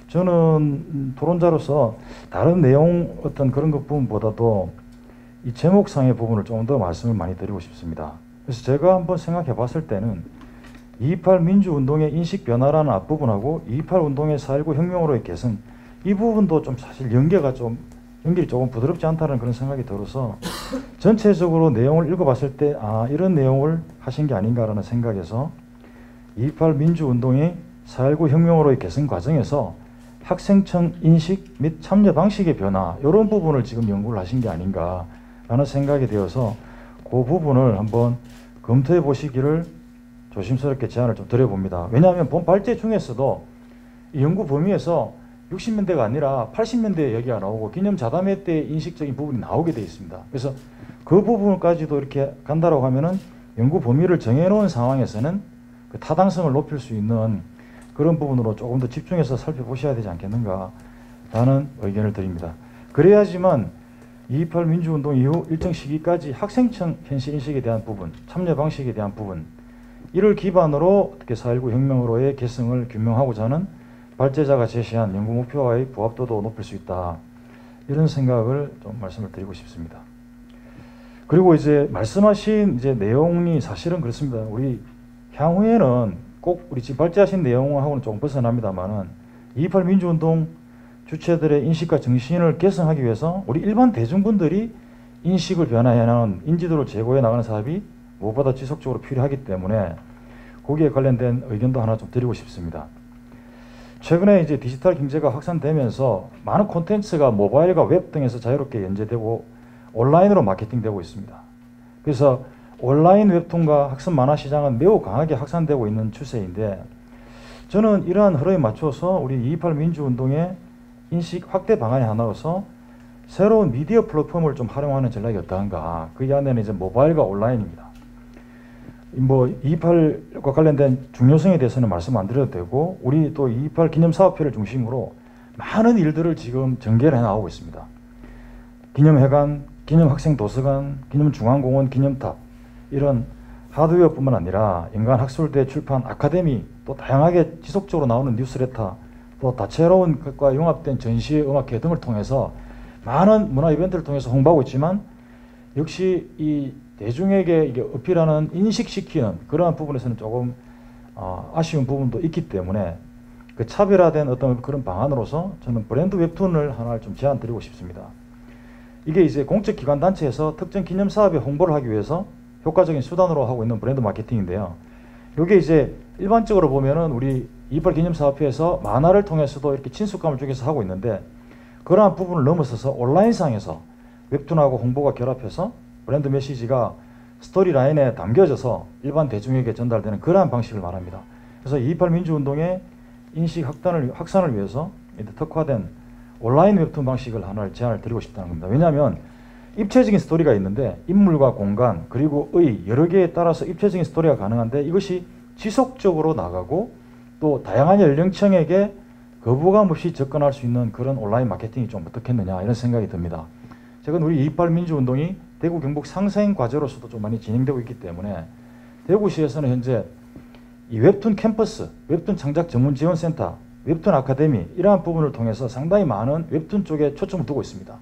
저는 토론자로서 다른 내용 어떤 그런 것 부분보다도 이 제목상의 부분을 조금 더 말씀을 많이 드리고 싶습니다. 그래서 제가 한번 생각해 봤을 때는 2.28 민주운동의 인식 변화라는 앞부분하고 2.28 운동의 4.19 혁명으로의 개선, 이 부분도 좀 사실 연결이 조금 부드럽지 않다는 그런 생각이 들어서 전체적으로 내용을 읽어봤을 때 이런 내용을 하신 게 아닌가라는 생각에서 2.28 민주운동의 4.19 혁명으로의 개선 과정에서 학생청 인식 및 참여 방식의 변화 이런 부분을 지금 연구를 하신 게 아닌가라는 생각이 되어서 그 부분을 한번 검토해 보시기를 조심스럽게 제안을 좀 드려봅니다. 왜냐하면 본 발제 중에서도 이 연구 범위에서 60년대가 아니라 80년대 얘기가 나오고 기념자담회 때 인식적인 부분이 나오게 되어 있습니다. 그래서 그 부분까지도 이렇게 간다라고 하면은 연구 범위를 정해놓은 상황에서는 그 타당성을 높일 수 있는 그런 부분으로 조금 더 집중해서 살펴보셔야 되지 않겠는가 라는 의견을 드립니다. 그래야지만 2.28 민주운동 이후 일정 시기까지 학생청 현실 인식에 대한 부분, 참여 방식에 대한 부분, 이를 기반으로 어떻게 4.19 혁명으로의 개성을 규명하고자 하는 발제자가 제시한 연구 목표와의 부합도도 높일 수 있다. 이런 생각을 좀 말씀을 드리고 싶습니다. 그리고 이제 말씀하신 이제 내용이 사실은 그렇습니다. 우리 향후에는 꼭 우리 지금 발제하신 내용하고는 조금 벗어납니다만은 2.28 민주운동 주체들의 인식과 정신을 개선하기 위해서 우리 일반 대중분들이 인식을 변화해 나가는 인지도를 제고해 나가는 사업이 무엇보다 지속적으로 필요하기 때문에 거기에 관련된 의견도 하나 좀 드리고 싶습니다. 최근에 이제 디지털 경제가 확산되면서 많은 콘텐츠가 모바일과 웹 등에서 자유롭게 연재되고 온라인으로 마케팅되고 있습니다. 그래서 온라인 웹툰과 학습 만화 시장은 매우 강하게 확산되고 있는 추세인데, 저는 이러한 흐름에 맞춰서 우리 2.28 민주운동의 인식 확대 방안의 하나로서 새로운 미디어 플랫폼을 좀 활용하는 전략이 어떠한가. 그 안에는 이제 모바일과 온라인입니다. 뭐 2.28과 관련된 중요성에 대해서는 말씀 안 드려도 되고, 우리 또 2.28 기념사업회를 중심으로 많은 일들을 지금 전개를 해나가고 있습니다. 기념회관, 기념학생도서관, 기념중앙공원, 기념탑, 이런 하드웨어뿐만 아니라 인간학술대 출판 아카데미, 또 다양하게 지속적으로 나오는 뉴스레터, 또 다채로운 것과 융합된 전시, 음악회 등을 통해서 많은 문화 이벤트를 통해서 홍보하고 있지만, 역시 이 대중에게 이게 어필하는, 인식시키는 그러한 부분에서는 조금 아쉬운 부분도 있기 때문에, 그 차별화된 어떤 그런 방안으로서 저는 브랜드 웹툰을 하나 좀 제안 드리고 싶습니다. 이게 이제 공적기관 단체에서 특정 기념 사업에 홍보를 하기 위해서 효과적인 수단으로 하고 있는 브랜드 마케팅인데요. 이게 이제 일반적으로 보면은 우리 2.28 기념사업회에서 만화를 통해서도 이렇게 친숙감을 주기 위해서 하고 있는데, 그러한 부분을 넘어서서 온라인상에서 웹툰하고 홍보가 결합해서 브랜드 메시지가 스토리라인에 담겨져서 일반 대중에게 전달되는 그러한 방식을 말합니다. 그래서 2.28 민주운동의 인식 확산을 위해서 특화된 온라인 웹툰 방식을 하나를 제안을 드리고 싶다는 겁니다. 왜냐하면 입체적인 스토리가 있는데 인물과 공간 그리고 여러 개에 따라서 입체적인 스토리가 가능한데, 이것이 지속적으로 나가고 또 다양한 연령층에게 거부감 없이 접근할 수 있는 그런 온라인 마케팅이 좀 어떻겠느냐, 이런 생각이 듭니다. 최근 우리 2.28 민주운동이 대구 경북 상생 과제로서도 좀 많이 진행되고 있기 때문에, 대구시에서는 현재 이 웹툰 캠퍼스, 웹툰 창작 전문 지원센터, 웹툰 아카데미, 이러한 부분을 통해서 상당히 많은 웹툰 쪽에 초점을 두고 있습니다.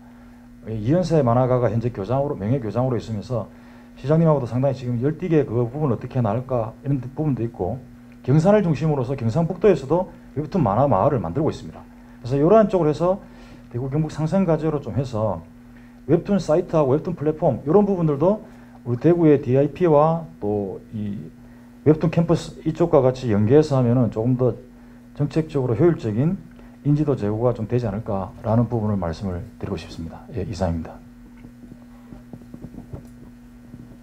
이현세 만화가가 현재 명예교장으로 있으면서 시장님하고도 상당히 지금 열띠게 그 부분을 어떻게 나눌까, 이런 부분도 있고, 경산을 중심으로서 경상북도에서도 웹툰 만화 마을을 만들고 있습니다. 그래서 이러한 쪽으로 해서 대구 경북 상생 과제로 좀 해서 웹툰 사이트하고 웹툰 플랫폼, 이런 부분들도 우리 대구의 DIP와 또 이 웹툰 캠퍼스 이쪽과 같이 연계해서 하면은 조금 더 정책적으로 효율적인 인지도 제고가 좀 되지 않을까라는 부분을 말씀을 드리고 싶습니다. 예, 이상입니다.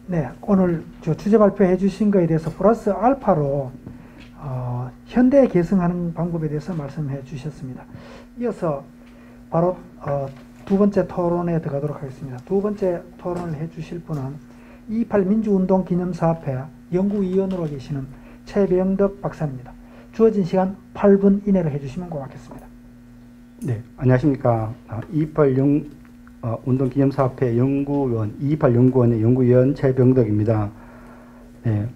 네, 오늘 주제 발표해 주신 것에 대해서 플러스 알파로 현대 계승하는 방법에 대해서 말씀해 주셨습니다. 이어서 바로 두 번째 토론에 들어가도록 하겠습니다. 두 번째 토론을 해 주실 분은 2.28 민주운동 기념사업회 연구위원으로 계시는 최병덕 박사입니다. 주어진 시간 8분 이내로 해주시면 고맙겠습니다. 네, 안녕하십니까. 2.28 운동기념사업회 연구위원, 2.28 연구원의 연구위원 최병덕입니다. 네,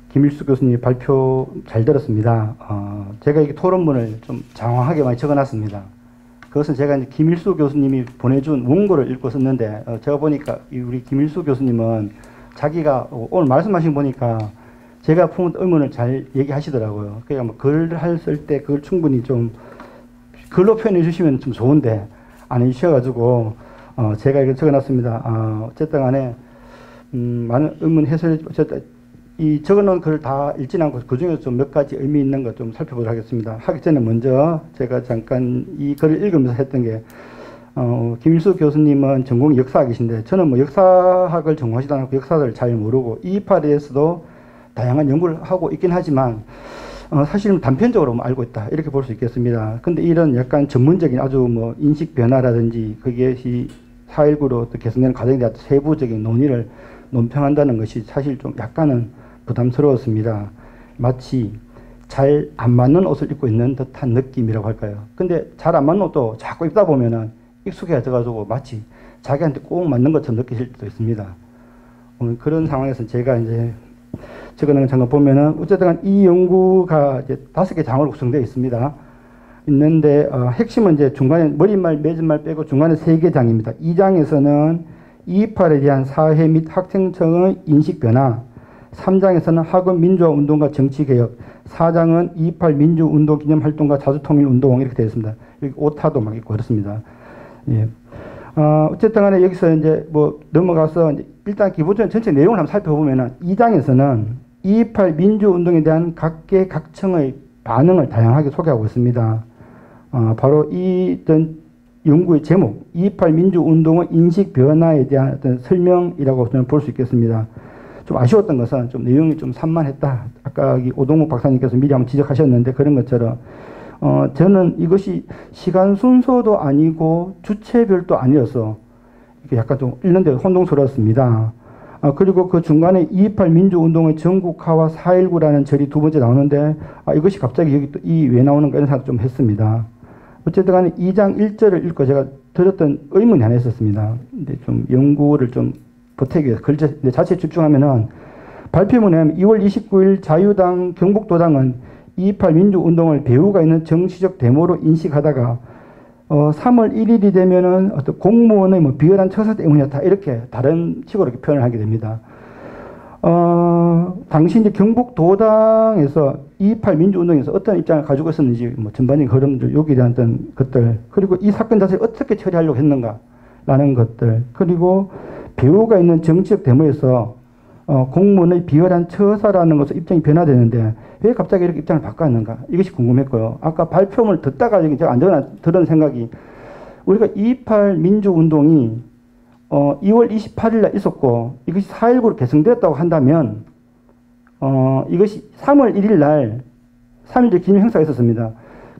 김일수 교수님 발표 잘 들었습니다. 제가 이 토론문을 좀 장황하게 많이 적어놨습니다. 그것은 제가 이제 김일수 교수님이 보내준 원고를 읽고 썼는데, 제가 보니까 우리 김일수 교수님은 자기가 오늘 말씀하신 거 보니까 제가 품은 의문을 잘 얘기하시더라고요. 그러니까 뭐 글을 쓸 때 그걸 충분히 좀 글로 표현해 주시면 좀 좋은데 안 해주셔가지고 제가 이렇게 적어놨습니다. 어쨌든 간에 많은 의문 해소해 이 적어놓은 글을 다 읽지는 않고 그 중에서 좀 몇 가지 의미 있는 거 좀 살펴보도록 하겠습니다. 하기 전에 먼저 제가 잠깐 이 글을 읽으면서 했던 게, 김일수 교수님은 전공이 역사학이신데 저는 뭐 역사학을 전공하지도 않고 역사를 잘 모르고 2.28에 대해서도 다양한 연구를 하고 있긴 하지만 사실은 단편적으로 알고 있다, 이렇게 볼 수 있겠습니다. 근데 이런 약간 전문적인 아주 뭐 인식 변화라든지 그것이 4.19로 또 개선되는 과정에 대한 세부적인 논의를 논평한다는 것이 사실 좀 약간은 부담스러웠습니다. 마치 잘 안 맞는 옷을 입고 있는 듯한 느낌이라고 할까요. 근데 잘 안 맞는 옷도 자꾸 입다 보면은 익숙해져가지고 마치 자기한테 꼭 맞는 것처럼 느끼실 때도 있습니다. 그런 상황에서 제가 이제 적어놓은 장을 보면은 어쨌든 이 연구가 이제 5개 장으로 구성되어 있습니다. 있는데 핵심은 이제 중간에 머릿말, 맺은말 빼고 중간에 3개 장입니다. 이 장에서는 2.28에 대한 사회 및 학생층의 인식 변화, 3장에서는 학업 민주화 운동과 정치 개혁, 4장은 2.28 민주운동 기념 활동과 자주통일 운동, 이렇게 되어 있습니다. 여기 오타도 막 있고 그렇습니다. 예. 어쨌든 간에 여기서 이제 뭐 넘어가서 이제 일단 기본적인 전체 내용을 한번 살펴보면은 2장에서는 2.28 민주운동에 대한 각계 각층의 반응을 다양하게 소개하고 있습니다. 바로 이 연구의 제목, 2.28 민주운동의 인식 변화에 대한 어떤 설명이라고 저는 볼 수 있겠습니다. 좀 아쉬웠던 것은 좀 내용이 좀 산만했다. 아까 오동욱 박사님께서 미리 한번 지적하셨는데 그런 것처럼 저는 이것이 시간 순서도 아니고 주체별도 아니어서 이게 약간 좀 읽는데 혼동스러웠습니다. 그리고 그 중간에 2.28 민주운동의 전국화와 4.19라는 절이 두 번째 나오는데 이것이 갑자기 여기 또 이 왜 나오는가 이런 생각 좀 했습니다. 어쨌든 간에 2장 1절을 읽고 제가 들었던 의문이 하나 있었습니다. 근데 좀 연구를 좀 보태기 위해서 글자 자체에 집중하면은 발표문에 2월 29일 자유당 경북도당은 2.28 민주운동을 배후가 있는 정치적 데모로 인식하다가 3월 1일이 되면은 어떤 공무원의 뭐 비열한 처사 때문이었다 이렇게 다른 식으로 이렇게 표현을 하게 됩니다. 당시 이제 경북도당에서 2.28 민주운동에서 어떤 입장을 가지고 있었는지 뭐 전반적인 흐름들 여기에 대한 어떤 것들 그리고 이 사건 자체를 어떻게 처리하려고 했는가라는 것들 그리고 배후가 있는 정치적 데모에서 공무원의 비열한 처사라는 것으로 입장이 변화되는데 왜 갑자기 이렇게 입장을 바꿨는가 이것이 궁금했고요. 아까 발표문을 듣다가 제가 안 들은 생각이 우리가 2.28 민주운동이 2월 28일 날 있었고 이것이 4.19로 개성되었다고 한다면 이것이 3월 1일 날 3.1절 기념 행사가 있었습니다.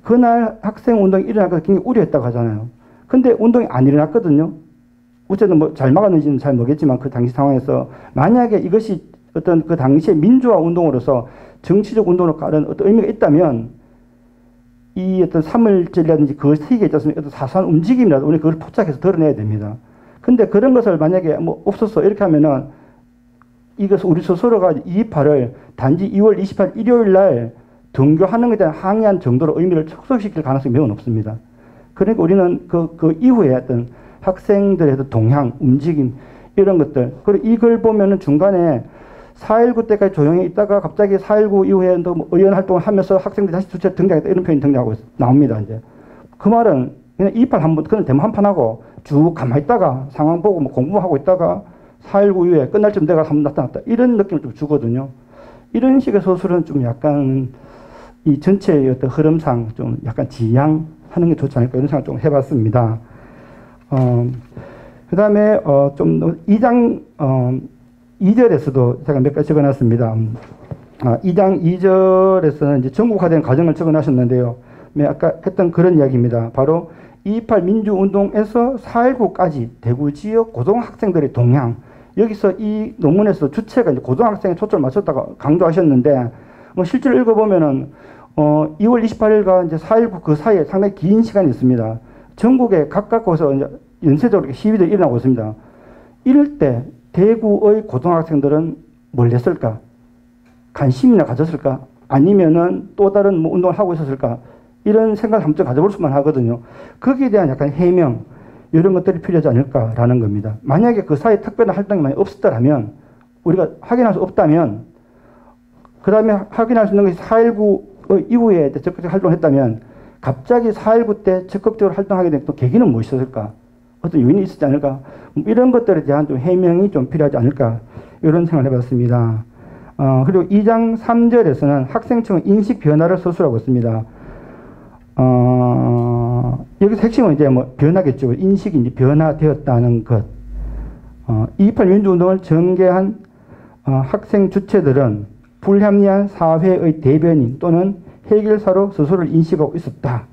그날 학생운동이 일어날 것을 굉장히 우려했다고 하잖아요. 근데 운동이 안 일어났거든요. 어쨌든 뭐 잘 막았는지는 잘 모르겠지만 그 당시 상황에서 만약에 이것이 어떤 그 당시의 민주화 운동으로서 정치적 운동으로 가는 어떤 의미가 있다면 이 어떤 3.1절이라든지 그 시기에 있지 않습니까? 어떤 사소한 움직임이라도 우리 그걸 포착해서 드러내야 됩니다. 근데 그런 것을 만약에 뭐 없었어 이렇게 하면은 이것을 우리 스스로가 2.28을 단지 2월 28일 일요일 날 등교하는 것에 대한 항의한 정도로 의미를 축소시킬 가능성이 매우 높습니다. 그러니까 우리는 그 이후에 어떤 학생들의 동향, 움직임 이런 것들 그리고 이걸 보면은 중간에 4.19 때까지 조용히 있다가 갑자기 4.19 이후에 뭐 의원 활동을 하면서 학생들이 다시 주체 등장했다 이런 표현이 등장하고 나옵니다. 이제 그 말은 그냥 2.28 한번 그냥 데모 한판 하고 쭉 가만히 있다가 상황 보고 뭐 공부하고 있다가 4.19 이후에 끝날 쯤 돼가 한번 나타났다 이런 느낌을 좀 주거든요. 이런 식의 소설은 좀 약간 이 전체의 어떤 흐름상 좀 약간 지양하는 게 좋지 않을까 이런 생각 좀 해봤습니다. 그 다음에 좀 2장 2절에서도 제가 몇 가지 적어놨습니다. 2장 2절에서는 이제 전국화된 과정을 적어놨었는데요. 아까 했던 그런 이야기입니다. 바로 2.28 민주운동에서 4.19까지 대구 지역 고등학생들의 동향. 여기서 이 논문에서 주체가 이제 고등학생에 초점을 맞췄다고 강조하셨는데, 뭐 실제로 읽어보면은, 2월 28일과 이제 4.19 그 사이에 상당히 긴 시간이 있습니다. 전국에 각각 거기서 이제 연쇄적으로 시위들이 일어나고 있습니다. 이럴 때 대구의 고등학생들은 뭘 했을까? 관심이나 가졌을까? 아니면은 또 다른 뭐 운동을 하고 있었을까? 이런 생각을 한번 가져볼 수만 하거든요. 거기에 대한 약간 해명, 이런 것들이 필요하지 않을까라는 겁니다. 만약에 그 사이에 특별한 활동이 많이 없었더라면, 우리가 확인할 수 없다면, 그 다음에 확인할 수 있는 것이 4.19 이후에 적극적 활동을 했다면, 갑자기 4.19 때 적극적으로 활동하게 된 또 계기는 무엇이었을까? 어떤 요인이 있었지 않을까? 이런 것들에 대한 좀 해명이 좀 필요하지 않을까? 이런 생각을 해봤습니다. 그리고 2장 3절에서는 학생층의 인식 변화를 서술하고 있습니다. 여기서 핵심은 이제 뭐 변화겠죠. 인식이 이제 변화되었다는 것. 2.28 민주운동을 전개한 학생 주체들은 불합리한 사회의 대변인 또는 해결사로 스스로를 인식하고 있었다.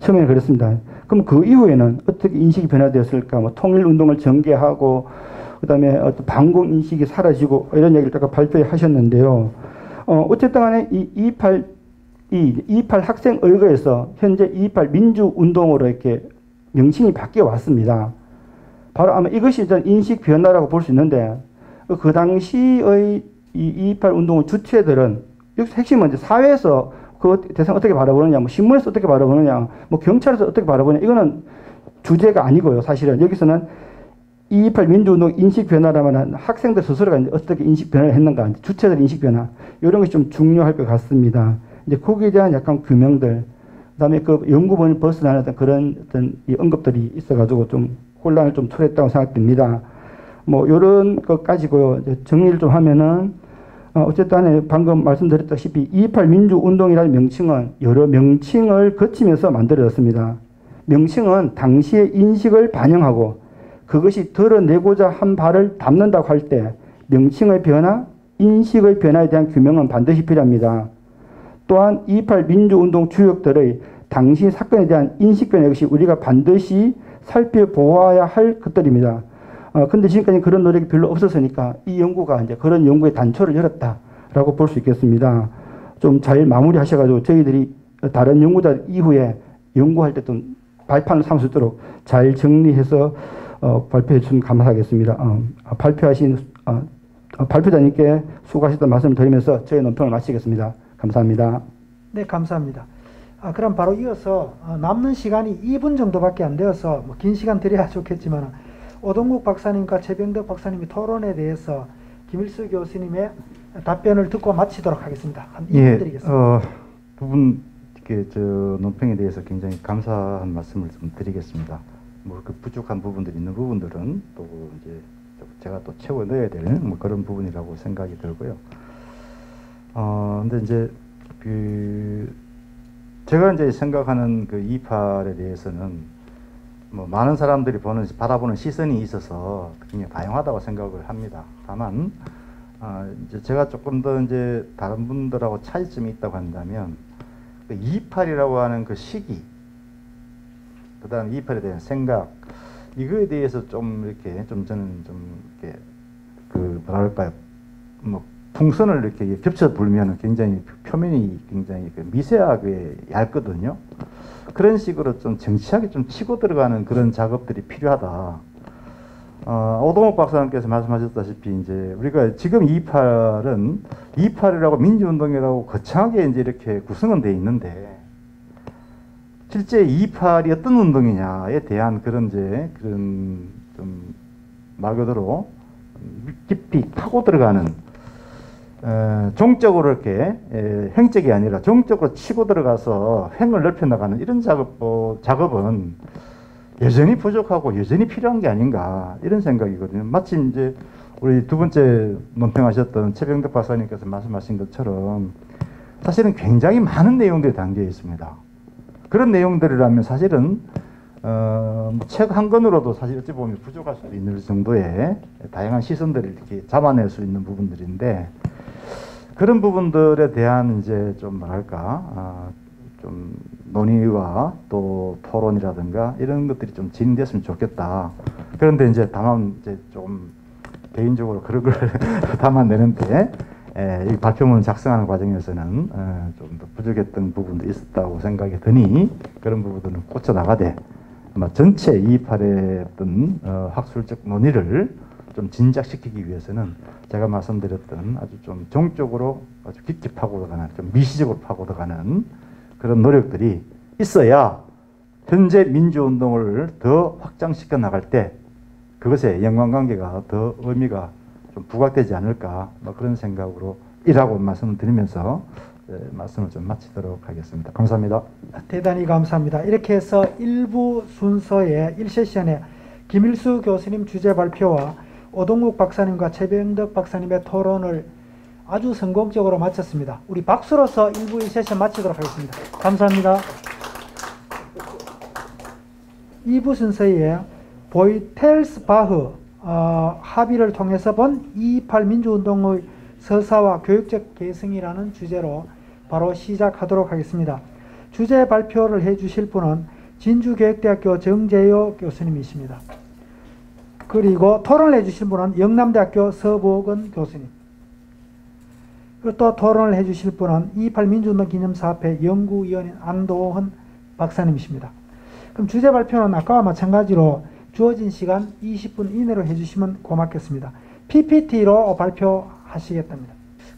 처음에는 그랬습니다. 그럼 그 이후에는 어떻게 인식이 변화되었을까? 뭐 통일운동을 전개하고 그다음에 어떤 반공 인식이 사라지고 이런 얘기를 아까 발표에 하셨는데요. 어쨌든 간에 이 2.28 학생 의거에서 현재 2.28 민주운동으로 이렇게 명칭이 바뀌어 왔습니다. 바로 아마 이것이 인식 변화라고 볼 수 있는데 그 당시의 이 2.28 운동의 주체들은 여기서 핵심은 이제 사회에서 그 대상 어떻게 바라보느냐, 뭐 신문에서 어떻게 바라보느냐, 뭐 경찰에서 어떻게 바라보느냐 이거는 주제가 아니고요. 사실은 여기서는 2.28 민주운동 인식 변화라면 학생들 스스로가 이제 어떻게 인식 변화를 했는가, 주체들 인식 변화 이런 것이 좀 중요할 것 같습니다. 이제 거기에 대한 약간 규명들, 그다음에 그 연구본을 벗어나는 그런 어떤 이 언급들이 있어가지고 좀 혼란을 좀 초래했다고 생각됩니다. 뭐 이런 것 가지고요. 이제 정리를 좀 하면은 어쨌든 간에 방금 말씀드렸다시피 2.28 민주운동이라는 명칭은 여러 명칭을 거치면서 만들어졌습니다. 명칭은 당시의 인식을 반영하고 그것이 드러내고자 한 바를 담는다고 할 때 명칭의 변화, 인식의 변화에 대한 규명은 반드시 필요합니다. 또한 2.28 민주운동 주역들의 당시 사건에 대한 인식 변화 역시 우리가 반드시 살펴보아야 할 것들입니다. 근데 지금까지 그런 노력이 별로 없었으니까 이 연구가 이제 그런 연구의 단초를 열었다라고 볼 수 있겠습니다. 좀 잘 마무리하셔가지고 저희들이 다른 연구자 이후에 연구할 때 좀 발판을 삼을 수 있도록 잘 정리해서 발표해 주시면 감사하겠습니다. 발표자님께 수고하셨다는 말씀을 드리면서 저희 논평을 마치겠습니다. 감사합니다. 네, 감사합니다. 그럼 바로 이어서 남는 시간이 2분 정도밖에 안 되어서 뭐 긴 시간 드려야 좋겠지만 오동국 박사님과 최병덕 박사님의 토론에 대해서 김일수 교수님의 답변을 듣고 마치도록 하겠습니다. 한 2분 드리겠습니다. 두 분께 저 논평에 대해서 굉장히 감사한 말씀을 좀 드리겠습니다. 뭐 그 부족한 부분들이 있는 부분들은 또 이제 제가 또 채워 넣어야 될 뭐 그런 부분이라고 생각이 들고요. 근데 이제 제가 이제 생각하는 그 2.28에 대해서는 뭐 많은 사람들이 바라보는 시선이 있어서 굉장히 다양하다고 생각을 합니다. 다만 이제 제가 조금 더 이제 다른 분들하고 차이점이 있다고 한다면 그 2.28이라고 하는 그 시기, 그다음 2.28에 대한 생각, 이거에 대해서 좀 이렇게 좀 저는 좀 이렇게 그 뭐랄까요, 뭐 풍선을 이렇게 겹쳐 불면 굉장히 표면이 굉장히 미세하게 얇거든요. 그런 식으로 좀 정치하게 좀 치고 들어가는 그런 작업들이 필요하다. 오동욱 박사님께서 말씀하셨다시피 이제 우리가 지금 2.28은 2.28이라고 민주운동이라고 거창하게 이제 이렇게 구성은 돼 있는데 실제 2.28이 어떤 운동이냐에 대한 그런 이제 그런 좀 말 그대로 깊이 파고 들어가는 종적으로 이렇게 행적이 아니라 종적으로 치고 들어가서 횡을 넓혀 나가는 이런 작업은 여전히 부족하고 여전히 필요한 게 아닌가 이런 생각이거든요. 마침 이제 우리 두 번째 논평하셨던 최병덕 박사님께서 말씀하신 것처럼 사실은 굉장히 많은 내용들이 담겨 있습니다. 그런 내용들이라면 사실은 책 한 권으로도 사실 어찌 보면 부족할 수도 있는 정도의 다양한 시선들을 이렇게 잡아낼 수 있는 부분들인데 그런 부분들에 대한 이제 좀 뭐랄까 좀 논의와 또 토론이라든가 이런 것들이 좀 진행됐으면 좋겠다. 그런데 이제 다만 이제 좀 개인적으로 그런 걸 담아내는데 이 발표문 작성하는 과정에서는 좀 더 부족했던 부분도 있었다고 생각이 드니 그런 부분들은 고쳐 나가되 아마 전체 2.28의 어떤 학술적 논의를 좀 진작시키기 위해서는 제가 말씀드렸던 아주 좀 종적으로 아주 깊게 파고들어가는 좀 미시적으로 파고들어가는 그런 노력들이 있어야 현재 민주운동을 더 확장시켜 나갈 때 그것의 연관관계가 더 의미가 좀 부각되지 않을까 뭐 그런 생각으로 이라고 말씀을 드리면서 말씀을 좀 마치도록 하겠습니다. 감사합니다. 대단히 감사합니다. 이렇게 해서 1부 순서의 1세션에 김일수 교수님 주제 발표와 오동국 박사님과 최병덕 박사님의 토론을 아주 성공적으로 마쳤습니다. 우리 박수로서 1부 1세션 마치도록 하겠습니다. 감사합니다. 2부 순서에 보이텔스바흐 합의를 통해서 본 2.28 민주운동의 서사와 교육적 계승이라는 주제로 바로 시작하도록 하겠습니다. 주제 발표를 해주실 분은 진주교육대학교 정재효 교수님이십니다. 그리고 토론을 해주실 분은 영남대학교 서복은 교수님. 그리고 또 토론을 해주실 분은 2.28 민주운동 기념사업회 연구위원인 안도헌 박사님이십니다. 그럼 주제 발표는 아까와 마찬가지로 주어진 시간 20분 이내로 해주시면 고맙겠습니다. PPT로 발표하시겠답니다.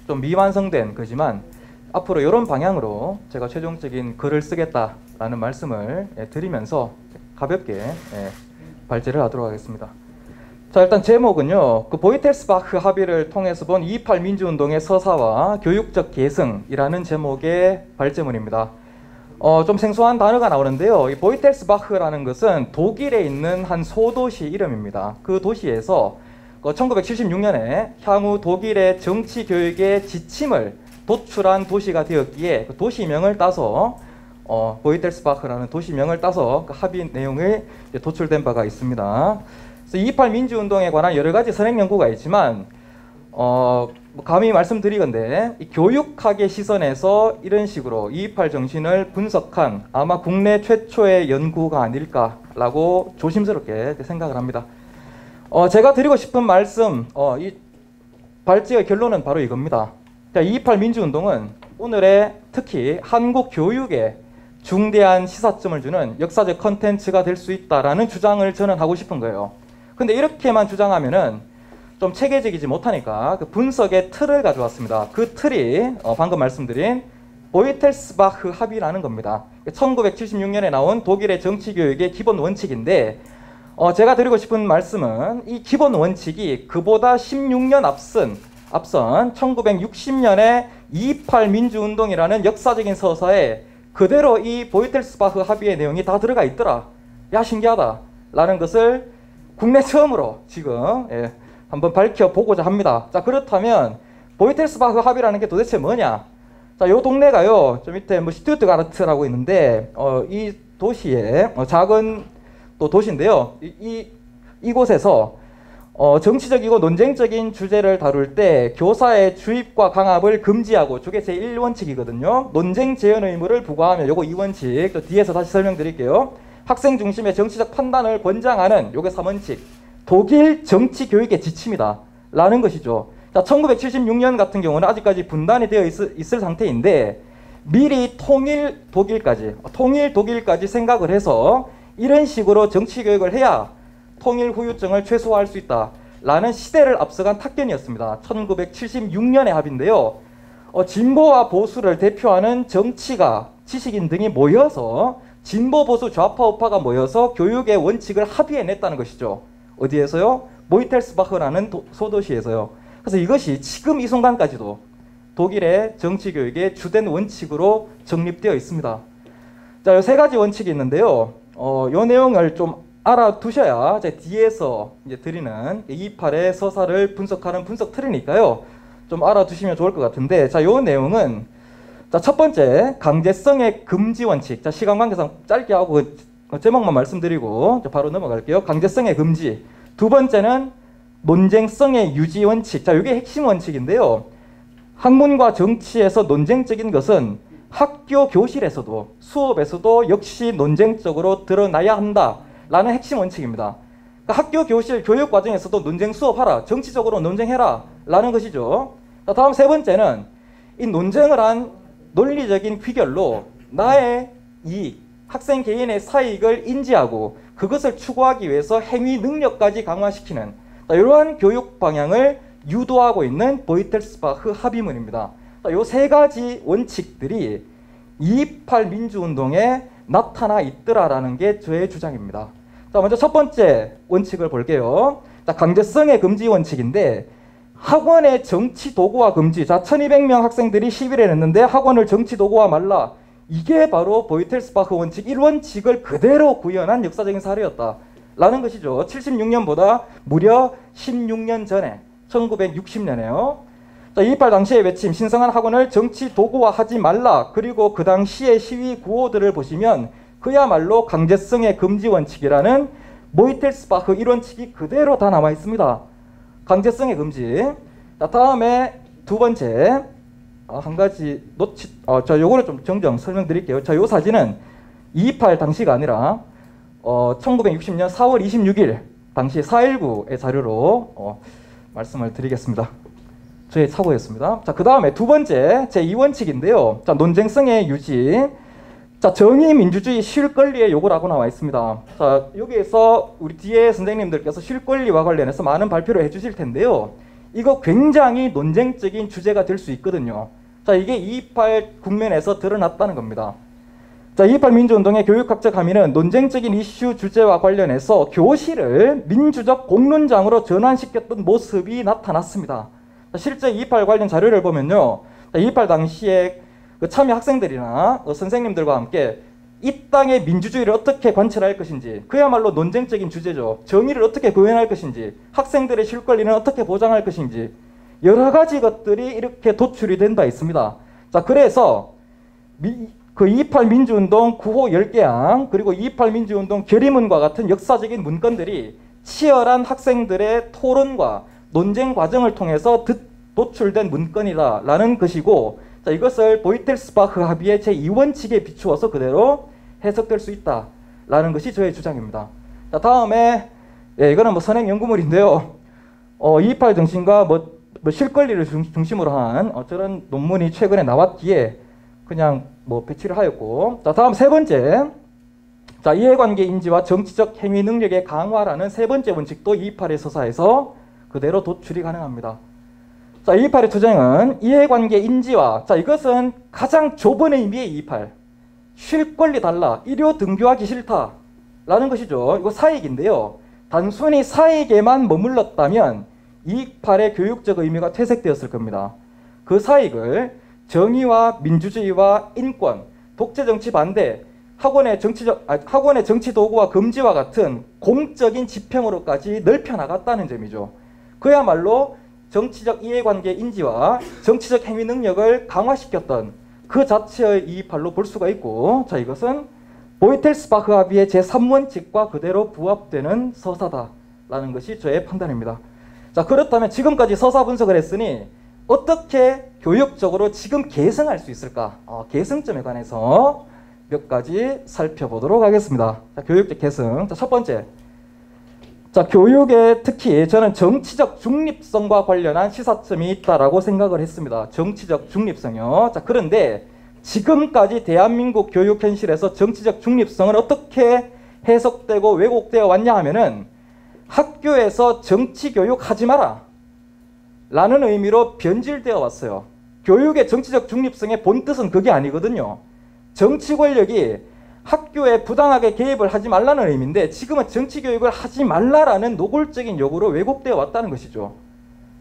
좀 미완성된 거지만 앞으로 이런 방향으로 제가 최종적인 글을 쓰겠다라는 말씀을 드리면서 가볍게 발제를 하도록 하겠습니다. 자, 일단 제목은요, 그 보이텔스바흐 합의를 통해서 본 2.28 민주운동의 서사와 교육적 계승이라는 제목의 발제문입니다. 좀 생소한 단어가 나오는데요. 이 보이텔스바흐라는 것은 독일에 있는 한 소도시 이름입니다. 그 도시에서 1976년에 향후 독일의 정치 교육의 지침을 도출한 도시가 되었기에 그 도시명을 따서 보이텔스바흐라는 도시명을 따서 그 합의 내용이 도출된 바가 있습니다. 그래서 2.28 민주운동에 관한 여러 가지 선행 연구가 있지만 감히 말씀드리건데 이 교육학의 시선에서 이런 식으로 228 정신을 분석한 아마 국내 최초의 연구가 아닐까라고 조심스럽게 생각을 합니다. 제가 드리고 싶은 말씀, 이 발제의 결론은 바로 이겁니다. 228 민주운동은 오늘의 특히 한국 교육에 중대한 시사점을 주는 역사적 컨텐츠가 될 수 있다라는 주장을 저는 하고 싶은 거예요. 근데 이렇게만 주장하면은 좀 체계적이지 못하니까 그 분석의 틀을 가져왔습니다. 그 틀이 방금 말씀드린 보이텔스바흐 합의라는 겁니다. 1976년에 나온 독일의 정치교육의 기본 원칙인데 제가 드리고 싶은 말씀은 이 기본 원칙이 그보다 16년 앞선 1960년에 228 민주운동이라는 역사적인 서사에 그대로 이 보이텔스바흐 합의의 내용이 다 들어가 있더라. 야, 신기하다 라는 것을 국내 처음으로 지금 한번 밝혀보고자 합니다. 자, 그렇다면 보이텔스바흐 합의라는 게 도대체 뭐냐? 자, 요 동네가요, 저 밑에 뭐 슈투트가르트라고 있는데 이 도시의 작은 또 도시인데요. 이곳에서 정치적이고 논쟁적인 주제를 다룰 때 교사의 주입과 강압을 금지하고, 저게 제1원칙이거든요. 논쟁 재현 의무를 부과하면, 요거 2원칙, 또 뒤에서 다시 설명드릴게요. 학생 중심의 정치적 판단을 권장하는, 요게 3원칙. 독일 정치 교육의 지침이다 라는 것이죠. 자, 1976년 같은 경우는 아직까지 분단이 되어 있을 상태인데 미리 통일 독일까지 생각을 해서 이런 식으로 정치 교육을 해야 통일 후유증을 최소화할 수 있다 라는 시대를 앞서간 탁견이었습니다. 1976년의 합의인데요. 진보와 보수를 대표하는 정치가, 지식인 등이 모여서, 진보, 보수, 좌파, 우파가 모여서 교육의 원칙을 합의해냈다는 것이죠. 어디에서요? 모이텔스바흐라는 소도시에서요. 그래서 이것이 지금 이 순간까지도 독일의 정치교육의 주된 원칙으로 정립되어 있습니다. 자, 세 가지 원칙이 있는데요. 이 내용을 좀 알아두셔야 제 뒤에서 이제 드리는 228의 서사를 분석하는 분석 틀이니까요. 좀 알아두시면 좋을 것 같은데, 자, 이 내용은, 자, 첫 번째, 강제성의 금지 원칙. 자, 시간 관계상 짧게 하고 제목만 말씀드리고 바로 넘어갈게요. 강제성의 금지. 두 번째는 논쟁성의 유지 원칙. 자, 이게 핵심 원칙인데요. 학문과 정치에서 논쟁적인 것은 학교 교실에서도 수업에서도 역시 논쟁적으로 드러나야 한다라는 핵심 원칙입니다. 그러니까 학교 교실 교육 과정에서도 논쟁 수업하라, 정치적으로 논쟁해라 라는 것이죠. 자, 다음 세 번째는 이 논쟁을 한 논리적인 귀결로 나의 이익, 학생 개인의 사익을 인지하고 그것을 추구하기 위해서 행위 능력까지 강화시키는 이러한 교육 방향을 유도하고 있는 보이텔스바흐 합의문입니다. 이 세 가지 원칙들이 228 민주운동에 나타나 있더라라는 게 저의 주장입니다. 자, 먼저 첫 번째 원칙을 볼게요. 자, 강제성의 금지 원칙인데, 학원의 정치 도구화 금지. 자, 1200명 학생들이 시위를 했는데 학원을 정치 도구화 말라. 이게 바로 보이텔스바흐 원칙 1원칙을 그대로 구현한 역사적인 사례였다라는 것이죠. 76년보다 무려 16년 전에 1960년에요. 228 당시의 외침, 신성한 학원을 정치 도구화하지 말라. 그리고 그 당시의 시위 구호들을 보시면 그야말로 강제성의 금지 원칙이라는 보이텔스바흐 1원칙이 그대로 다 남아 있습니다. 강제성의 금지. 자, 다음에 두 번째, 한 가지 자, 요거를 좀 정정 설명드릴게요. 자, 요 사진은 228 당시가 아니라 1960년 4월 26일 당시 4.19의 자료로 말씀을 드리겠습니다. 저의 착오였습니다. 자, 그 다음에 두 번째 제2원칙인데요. 자, 논쟁성의 유지. 자, 정의, 민주주의, 실권리의 요구라고 나와 있습니다. 자, 여기에서 우리 뒤에 선생님들께서 실권리와 관련해서 많은 발표를 해주실 텐데요. 이거 굉장히 논쟁적인 주제가 될 수 있거든요. 자, 이게 228 국면에서 드러났다는 겁니다. 자, 228 민주운동의 교육학적 함의는 논쟁적인 이슈 주제와 관련해서 교실을 민주적 공론장으로 전환시켰던 모습이 나타났습니다. 자, 실제 228 관련 자료를 보면요. 228 당시에 그 참여 학생들이나 선생님들과 함께 이 땅의 민주주의를 어떻게 관철할 것인지, 그야말로 논쟁적인 주제죠. 정의를 어떻게 구현할 것인지, 학생들의 실권리는 어떻게 보장할 것인지, 여러 가지 것들이 이렇게 도출이 된 바 있습니다. 자, 그래서 그 228 민주운동 구호 10개항, 그리고 228 민주운동 결의문과 같은 역사적인 문건들이 치열한 학생들의 토론과 논쟁 과정을 통해서 도출된 문건이다라는 것이고, 자, 이것을 보이텔스바흐 합의의 제2원칙에 비추어서 그대로 해석될 수 있다라는 것이 저의 주장입니다. 자, 다음에 이거는 뭐 선행 연구물인데요. 228 정신과 실권리를 중심으로 한 저런 논문이 최근에 나왔기에 그냥 배치를 하였고, 자, 다음 세 번째, 자, 이해관계 인지와 정치적 행위 능력의 강화라는 세 번째 원칙도 228의 서사에서 그대로 도출이 가능합니다. 자, 228의 투쟁은 이해관계 인지와, 자, 이것은 가장 좁은 의미의 228, 쉴 권리 달라, 일요 등교하기 싫다 라는 것이죠. 이거 사익인데요. 단순히 사익에만 머물렀다면 228의 교육적 의미가 퇴색되었을 겁니다. 그 사익을 정의와 민주주의와 인권, 독재정치 반대, 학원의 정치 도구와 금지와 같은 공적인 지평으로까지 넓혀나갔다는 점이죠. 그야말로 정치적 이해관계 인지와 정치적 행위 능력을 강화시켰던 그 자체의 228로 볼 수가 있고, 자, 이것은 보이텔스바흐 합의의 제3원칙과 그대로 부합되는 서사다라는 것이 저의 판단입니다. 자, 그렇다면 지금까지 서사 분석을 했으니 어떻게 교육적으로 지금 계승할 수 있을까? 계승점에 관해서 몇 가지 살펴보도록 하겠습니다. 자, 교육적 계승. 자, 첫 번째. 자, 교육에 특히 저는 정치적 중립성과 관련한 시사점이 있다라고 생각을 했습니다. 정치적 중립성이요. 자, 그런데 지금까지 대한민국 교육 현실에서 정치적 중립성은 어떻게 해석되고 왜곡되어 왔냐 하면은 학교에서 정치 교육 하지 마라 라는 의미로 변질되어 왔어요. 교육의 정치적 중립성의 본뜻은 그게 아니거든요. 정치 권력이 학교에 부당하게 개입을 하지 말라는 의미인데 지금은 정치 교육을 하지 말라라는 노골적인 요구로 왜곡되어 왔다는 것이죠.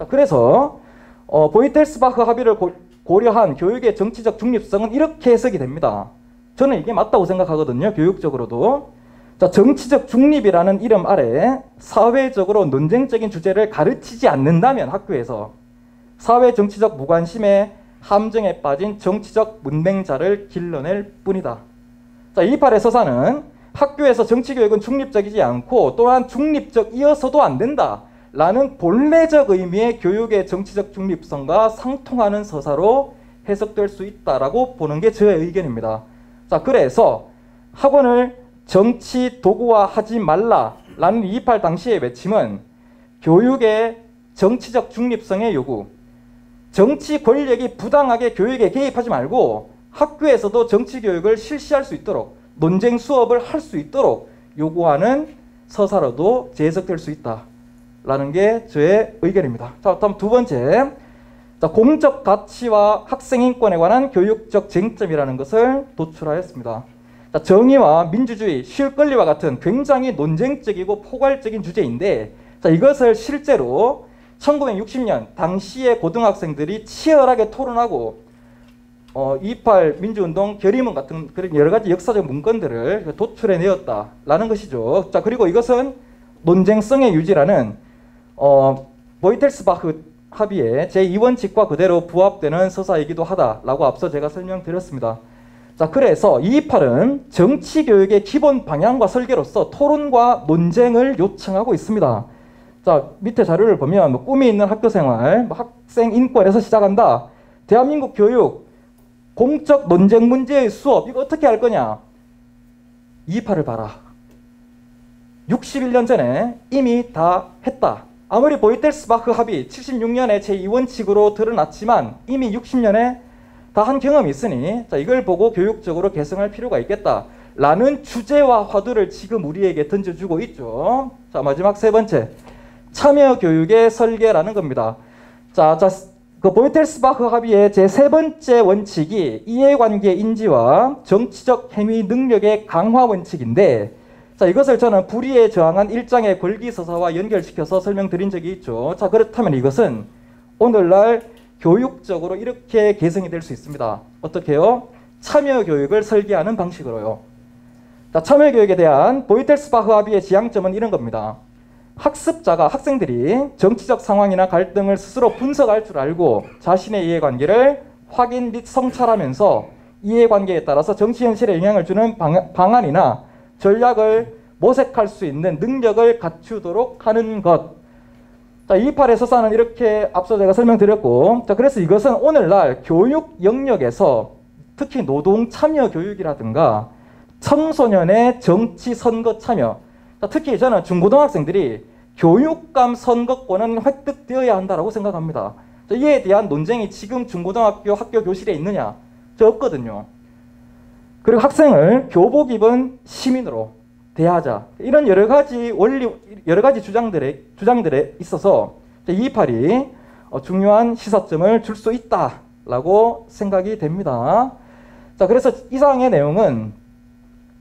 그래서 보이텔스바흐 합의를 고려한 교육의 정치적 중립성은 이렇게 해석이 됩니다. 저는 이게 맞다고 생각하거든요. 교육적으로도. 자, 정치적 중립이라는 이름 아래 사회적으로 논쟁적인 주제를 가르치지 않는다면 학교에서 사회 정치적 무관심에 함정에 빠진 정치적 문맹자를 길러낼 뿐이다. 자, 228의 서사는 학교에서 정치교육은 중립적이지 않고 또한 중립적이어서도 안 된다 라는 본래적 의미의 교육의 정치적 중립성과 상통하는 서사로 해석될 수 있다라고 보는 게 저의 의견입니다. 자, 그래서 학원을 정치 도구화 하지 말라라는 228 당시의 외침은 교육의 정치적 중립성의 요구, 정치 권력이 부당하게 교육에 개입하지 말고 학교에서도 정치 교육을 실시할 수 있도록 논쟁 수업을 할 수 있도록 요구하는 서사로도 재해석될 수 있다라는 게 저의 의견입니다. 자, 다음 두 번째, 자, 공적 가치와 학생 인권에 관한 교육적 쟁점이라는 것을 도출하였습니다. 자, 정의와 민주주의, 쉴 권리와 같은 굉장히 논쟁적이고 포괄적인 주제인데, 자, 이것을 실제로 1960년 당시의 고등학생들이 치열하게 토론하고 228 민주운동 결의문 같은 그런 여러 가지 역사적 문건들을 도출해내었다라는 것이죠. 자, 그리고 이것은 논쟁성의 유지라는 보이텔스바흐 합의의 제2원칙과 그대로 부합되는 서사이기도 하다라고 앞서 제가 설명드렸습니다. 자, 그래서 228은 정치교육의 기본 방향과 설계로서 토론과 논쟁을 요청하고 있습니다. 자, 밑에 자료를 보면 꿈이 있는 학교생활, 학생 인권에서 시작한다. 대한민국 교육, 공적 논쟁 문제의 수업, 이거 어떻게 할 거냐? 228을 봐라. 61년 전에 이미 다 했다. 아무리 보이텔스바흐 합의 76년에 제2원칙으로 드러났지만 이미 60년에 다 한 경험이 있으니, 자, 이걸 보고 교육적으로 개성할 필요가 있겠다라는 주제와 화두를 지금 우리에게 던져주고 있죠. 자, 마지막 세 번째, 참여 교육의 설계라는 겁니다. 자, 그 보이텔스바흐 합의의 제3 번째 원칙이 이해관계 인지와 정치적 행위 능력의 강화 원칙인데, 자, 이것을 저는 불의에 저항한 일장의 권리서사와 연결시켜서 설명드린 적이 있죠. 자, 그렇다면 이것은 오늘날 교육적으로 이렇게 개성이 될 수 있습니다. 어떻게요? 참여 교육을 설계하는 방식으로요. 자, 참여 교육에 대한 보이텔스바흐 합의의 지향점은 이런 겁니다. 학생들이 정치적 상황이나 갈등을 스스로 분석할 줄 알고 자신의 이해관계를 확인 및 성찰하면서 이해관계에 따라서 정치 현실에 영향을 주는 방안이나 전략을 모색할 수 있는 능력을 갖추도록 하는 것. 자, 228의 서사는 이렇게 앞서 제가 설명드렸고, 자, 그래서 이것은 오늘날 교육 영역에서 특히 노동 참여 교육이라든가 청소년의 정치 선거 참여, 자, 특히 저는 중고등학생들이 교육감 선거권은 획득되어야 한다고 생각합니다. 자, 이에 대한 논쟁이 지금 중고등학교 학교 교실에 있느냐? 저 없거든요. 그리고 학생을 교복 입은 시민으로 대하자. 이런 여러 가지 주장들에 있어서 228이 중요한 시사점을 줄 수 있다라고 생각이 됩니다. 자, 그래서 이상의 내용은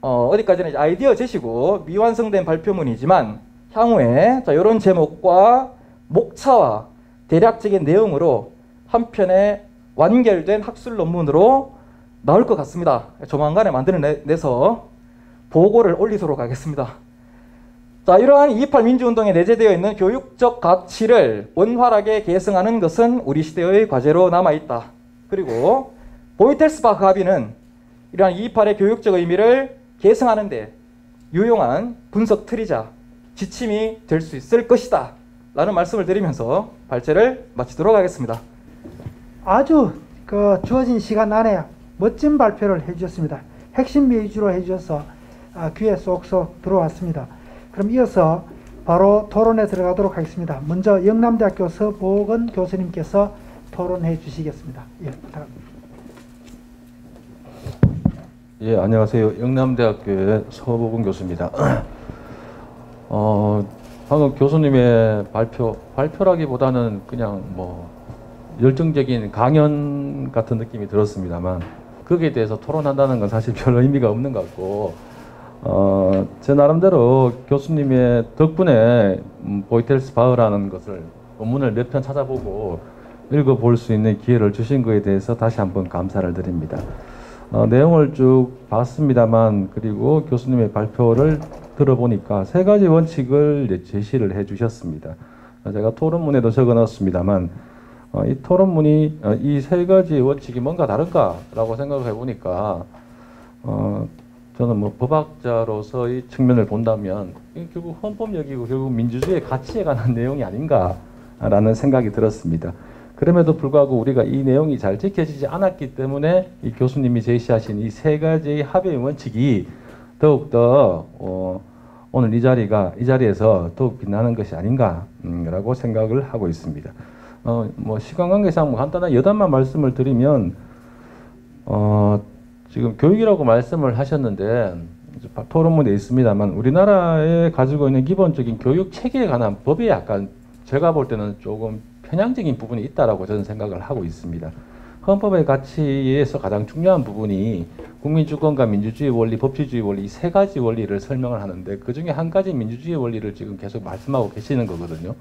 어디까지나 아이디어 제시고 미완성된 발표문이지만 향후에 자, 이런 제목과 목차와 대략적인 내용으로 한 편의 완결된 학술 논문으로 나올 것 같습니다. 조만간에 만들어내서 보고를 올리도록 하겠습니다. 자, 이러한 228 민주운동에 내재되어 있는 교육적 가치를 원활하게 계승하는 것은 우리 시대의 과제로 남아있다. 그리고 보이텔스바흐 합의는 이러한 228의 교육적 의미를 계승하는 데 유용한 분석 틀이자 지침이 될 수 있을 것이다 라는 말씀을 드리면서 발제를 마치도록 하겠습니다. 아주 주어진 시간 안에 멋진 발표를 해주셨습니다. 핵심 위주로 해주셔서 귀에 쏙쏙 들어왔습니다. 그럼 이어서 바로 토론에 들어가도록 하겠습니다. 먼저 영남대학교 서보건 교수님께서 토론해 주시겠습니다. 예, 부탁합니다. 예, 안녕하세요. 영남대학교의 서보건 교수입니다. 방금 교수님의 발표라기보다는 그냥 뭐 열정적인 강연 같은 느낌이 들었습니다만 거기에 대해서 토론한다는 건 사실 별 의미가 없는 것 같고 제 나름대로 교수님의 덕분에 보이텔스바흐라는 것을 논문을 몇 편 찾아보고 읽어볼 수 있는 기회를 주신 것에 대해서 다시 한번 감사를 드립니다. 내용을 쭉 봤습니다만 그리고 교수님의 발표를 들어보니까 세 가지 원칙을 제시를 해 주셨습니다. 제가 토론문에도 적어놨습니다만 이 토론문이 이 세 가지 원칙이 뭔가 다른가라고 생각을 해보니까 저는 뭐 법학자로서의 측면을 본다면 이게 결국 헌법력이고 결국 민주주의의 가치에 관한 내용이 아닌가라는 생각이 들었습니다. 그럼에도 불구하고 우리가 이 내용이 잘 지켜지지 않았기 때문에 이 교수님이 제시하신 이 세 가지의 합의 원칙이 더욱더 오늘 이 자리에서 더욱 빛나는 것이 아닌가라고 생각을 하고 있습니다. 뭐 시간 관계상 뭐 간단한 여담만 말씀을 드리면 지금 교육이라고 말씀을 하셨는데 토론문에 있습니다만 우리나라에 가지고 있는 기본적인 교육 체계에 관한 법에 약간 제가 볼 때는 조금 편향적인 부분이 있다라고 저는 생각을 하고 있습니다. 헌법의 가치에서 가장 중요한 부분이 국민주권과 민주주의 원리, 법치주의 원리 이 세 가지 원리를 설명을 하는데 그 중에 한 가지 민주주의 원리를 지금 계속 말씀하고 계시는 거거든요.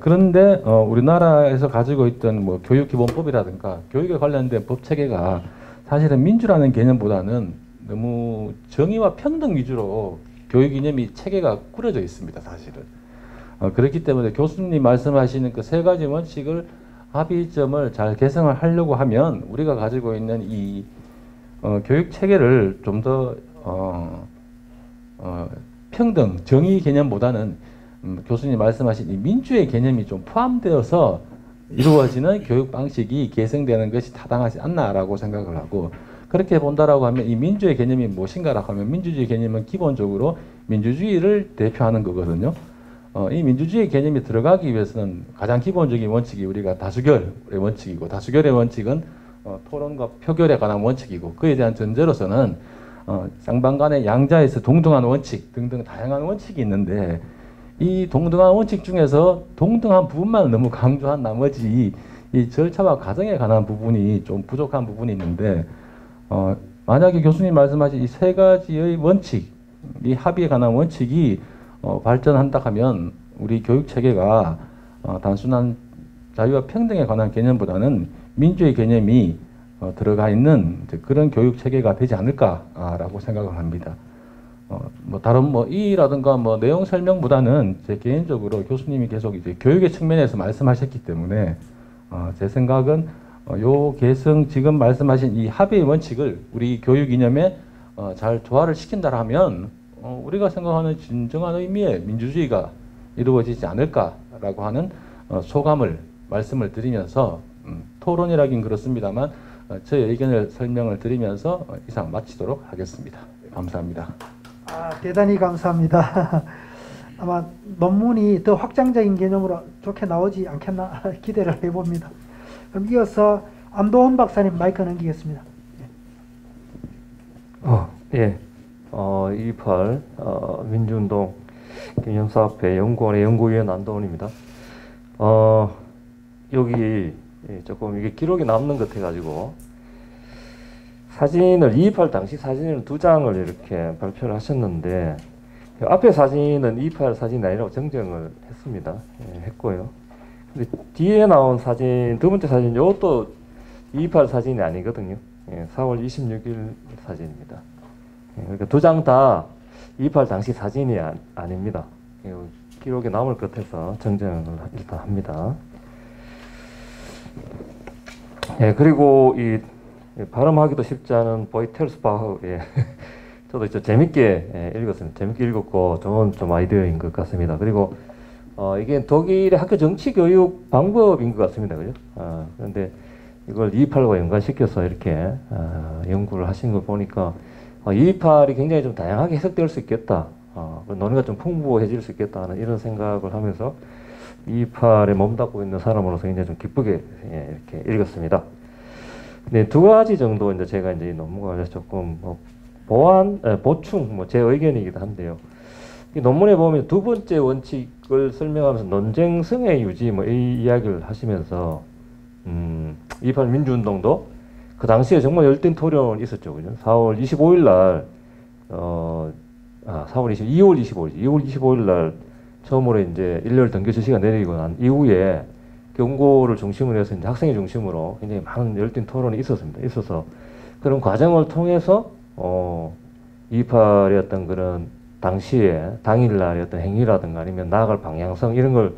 그런데 우리나라에서 가지고 있던 뭐 교육기본법이라든가 교육에 관련된 법 체계가 사실은 민주라는 개념보다는 너무 정의와 평등 위주로 교육 이념이 체계가 꾸려져 있습니다. 사실은. 그렇기 때문에 교수님 말씀하시는 그 세 가지 원칙을 합의점을 잘 개성을 하려고 하면 우리가 가지고 있는 이 교육 체계를 좀 더 평등, 정의 개념보다는 교수님 말씀하신 이 민주의 개념이 좀 포함되어서 이루어지는 교육 방식이 개성되는 것이 타당하지 않나라고 생각을 하고 그렇게 본다라고 하면 이 민주의 개념이 무엇인가라고 하면 민주주의 개념은 기본적으로 민주주의를 대표하는 거거든요. 이 민주주의 개념이 들어가기 위해서는 가장 기본적인 원칙이 우리가 다수결의 원칙이고 다수결의 원칙은 토론과 표결에 관한 원칙이고 그에 대한 전제로서는 쌍방 간의 양자에서 동등한 원칙 등등 다양한 원칙이 있는데 이 동등한 원칙 중에서 동등한 부분만 너무 강조한 나머지 이 절차와 과정에 관한 부분이 좀 부족한 부분이 있는데 만약에 교수님 말씀하신 이 세 가지의 원칙, 이 합의에 관한 원칙이 발전한다 하면 우리 교육 체계가 단순한 자유와 평등에 관한 개념보다는 민주의 개념이 들어가 있는 그런 교육 체계가 되지 않을까라고 생각을 합니다. 뭐 다른 뭐 이의라든가 뭐 내용 설명보다는 제 개인적으로 교수님이 계속 이제 교육의 측면에서 말씀하셨기 때문에 제 생각은 요 개성 지금 말씀하신 이 합의의 원칙을 우리 교육 이념에 잘 조화를 시킨다라면 우리가 생각하는 진정한 의미의 민주주의가 이루어지지 않을까 있다라고 하는 소감을 말씀을 드리면서 토론이라긴 그렇습니다만 저의 의견을 설명을 드리면서 이상 마치도록 하겠습니다. 감사합니다. 대단히 감사합니다. 아마 논문이 더 확장적인 개념으로 좋게 나오지 않겠나 기대를 해봅니다. 그럼 이어서 안도원 박사님 마이크 넘기겠습니다. 예. 28 민주운동 기념사업회 연구원의 연구위원 안도원입니다. 여기 조금 이게 기록이 남는 것 같아가지고 사진을 228 당시 사진을 2장을 이렇게 발표를 하셨는데 앞에 사진은 228 사진이 아니라고 정정을 했습니다. 예, 했고요. 근데 뒤에 나온 사진 두 번째 사진 이것도 228 사진이 아니거든요. 예, 4월 26일 사진입니다. 예, 그러니까 2장 다 228 당시 사진이 아닙니다. 예, 기록에 남을 것 같아서 정정을 일단 합니다. 예, 그리고 이 발음하기도 쉽지 않은 보이텔스바흐, 예, 저도 재밌게 읽었습니다. 재밌게 읽었고 좋은 좀 아이디어인 것 같습니다. 그리고 이게 독일의 학교 정치 교육 방법인 것 같습니다. 그죠? 그런데 이걸 228과 연관시켜서 이렇게 연구를 하신 걸 보니까 228이 굉장히 좀 다양하게 해석될 수 있겠다. 논의가 좀 풍부해질 수 있겠다 하는 이런 생각을 하면서 228에 몸담고 있는 사람으로서 굉장히 좀 기쁘게 이렇게 읽었습니다. 네, 두 가지 정도 이제 제가 이제 이 논문과 관련해서 조금 보충, 제 의견이기도 한데요. 이 논문에 보면 두 번째 원칙을 설명하면서 논쟁성의 유지, 이 이야기를 하시면서, 228 민주운동도 그 당시에 정말 열띤 토론이 있었죠. 그죠? 4월 25일 날, 2월 25일 날 처음으로 이제 일렬 등교 지시가 내리고 난 이후에 경고를 중심으로 해서 이제 학생의 중심으로 굉장히 많은 열띤 토론이 있어서 그런 과정을 통해서 228의 어떤 그런 당시에 당일날의 어떤 행위라든가 아니면 나아갈 방향성 이런 걸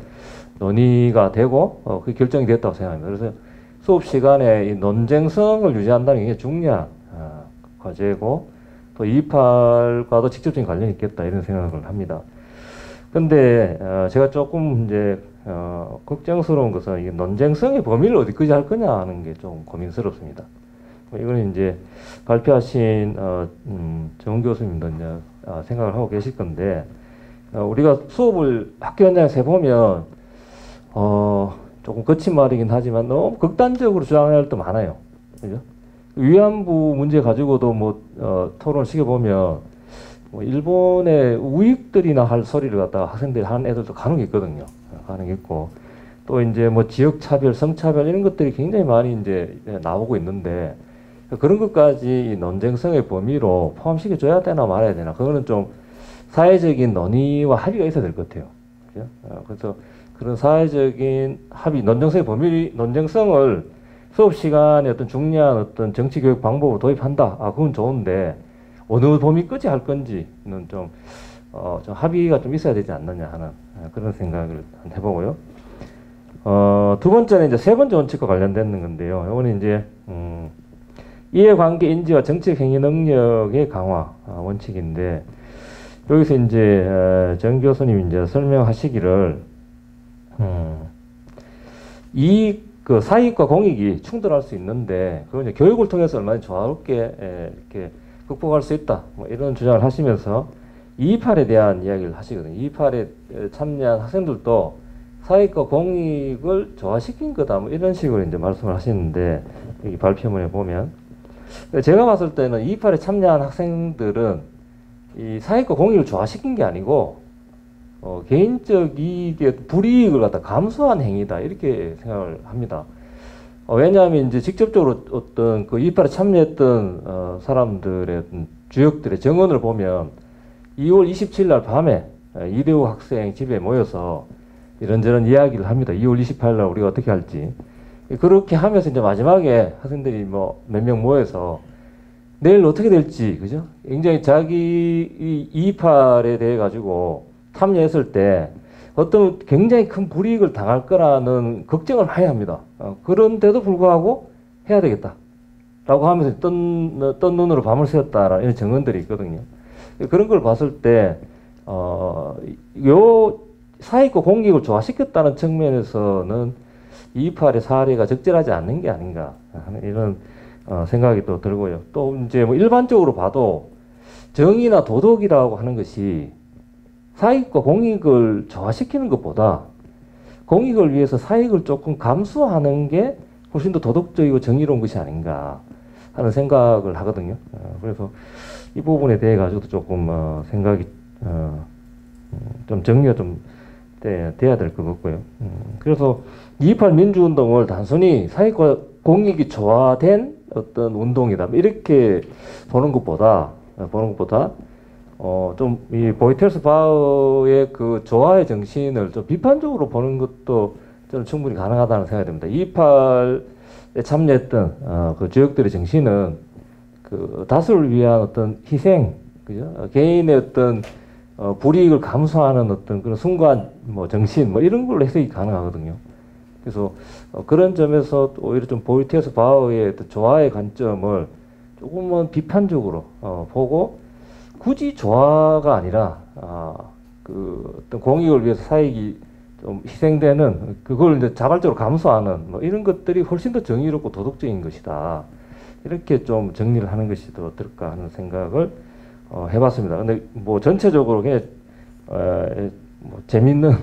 논의가 되고 그 결정이 됐다고 생각합니다. 그래서 수업 시간에 이 논쟁성을 유지한다는 게 굉장히 중요한 과제고 또 228과도 직접적인 관련이 있겠다 이런 생각을 합니다. 근데 제가 조금 이제 걱정스러운 것은 이게 논쟁성의 범위를 어디까지 할 거냐 하는 게 좀 고민스럽습니다. 이거는 이제 발표하신 정 교수님도 이제 생각을 하고 계실 건데 우리가 수업을 학교 현장에서 해보면 조금 거친 말이긴 하지만 너무 극단적으로 주장할 때도 많아요. 그죠? 위안부 문제 가지고도 토론을 시켜보면 일본의 우익들이나 할 소리를 갖다가 학생들이 하는 애들도 간혹 있거든요. 간혹 있고 또 이제 지역 차별, 성차별 이런 것들이 굉장히 많이 이제 나오고 있는데 그런 것까지 논쟁성의 범위로 포함시켜줘야 되나 말아야 되나 그거는 좀 사회적인 논의와 합의가 있어야 될 것 같아요. 그죠? 그래서 그런 사회적인 합의, 논쟁성을 수업 시간에 어떤 중요한 어떤 정치 교육 방법으로 도입한다. 그건 좋은데 어느 범위까지 할 건지는 좀 합의가 좀 있어야 되지 않느냐 하는 그런 생각을 해보고요. 두 번째는 이제 세 번째 원칙과 관련된 건데요. 이거는 이제 이해관계 인지와 정책 행위 능력의 강화 원칙인데 여기서 이제 정 교수님이 이제 설명하시기를 그 사익과 공익이 충돌할 수 있는데 그걸 이제 교육을 통해서 얼마나 조화롭게 이렇게 극복할 수 있다. 이런 주장을 하시면서 228에 대한 이야기를 하시거든요. 228에 참여한 학생들도 사익과 공익을 조화시킨 거다. 이런 식으로 이제 말씀을 하시는데 여기 발표문에 보면 제가 봤을 때는 228에 참여한 학생들은 이 사익과 공익을 조화시킨 게 아니고 개인적 이익의 불이익을 갖다 감수한 행위다 이렇게 생각을 합니다. 왜냐하면 이제 직접적으로 어떤 그 228에 참여했던 사람들의 주역들의 정언을 보면 2월 27일 날 밤에 이대호 학생 집에 모여서 이런저런 이야기를 합니다. 2월 28일 날 우리가 어떻게 할지. 그렇게 하면서 이제 마지막에 학생들이 몇 명 모여서 내일 어떻게 될지, 그죠? 굉장히 자기 228에 대해 가지고 참여했을 때 어떤 굉장히 큰 불이익을 당할 거라는 걱정을 많이 합니다. 그런데도 불구하고 해야 되겠다. 라고 하면서 뜬 눈으로 밤을 새웠다라는 이런 증언들이 있거든요. 그런 걸 봤을 때, 사익과 공익을 조화시켰다는 측면에서는 228의 사례가 적절하지 않는 게 아닌가 하는 이런 생각이 또 들고요. 또 이제 뭐 일반적으로 봐도 정의나 도덕이라고 하는 것이 사익과 공익을 조화시키는 것보다 공익을 위해서 사익을 조금 감수하는 게 훨씬 더 도덕적이고 정의로운 것이 아닌가 하는 생각을 하거든요. 그래서 이 부분에 대해 가지고도 조금 생각이 좀 정리가 좀 돼야 될 것 같고요. 그래서 228 민주운동을 단순히 사익과 공익이 조화된 어떤 운동이다 이렇게 보는 것보다 좀 이 보이텔스 바흐의 그 조화의 정신을 좀 비판적으로 보는 것도 저는 충분히 가능하다는 생각이 듭니다. 228에 참여했던 그 주역들의 정신은 그 다수를 위한 어떤 희생, 그죠? 개인의 어떤 불이익을 감수하는 어떤 그런 순간 뭐 정신 뭐 이런 걸로 해석이 가능하거든요. 그래서 그런 점에서 오히려 좀 보이텔스 바흐의 어떤 조화의 관점을 조금은 비판적으로 보고 굳이 조화가 아니라 그 어떤 공익을 위해서 사익이 좀 희생되는 그걸 이제 자발적으로 감수하는 뭐 이런 것들이 훨씬 더 정의롭고 도덕적인 것이다. 이렇게 좀 정리를 하는 것이 더 어떨까 하는 생각을 해봤습니다. 근데 뭐 전체적으로 그냥 뭐 재밌는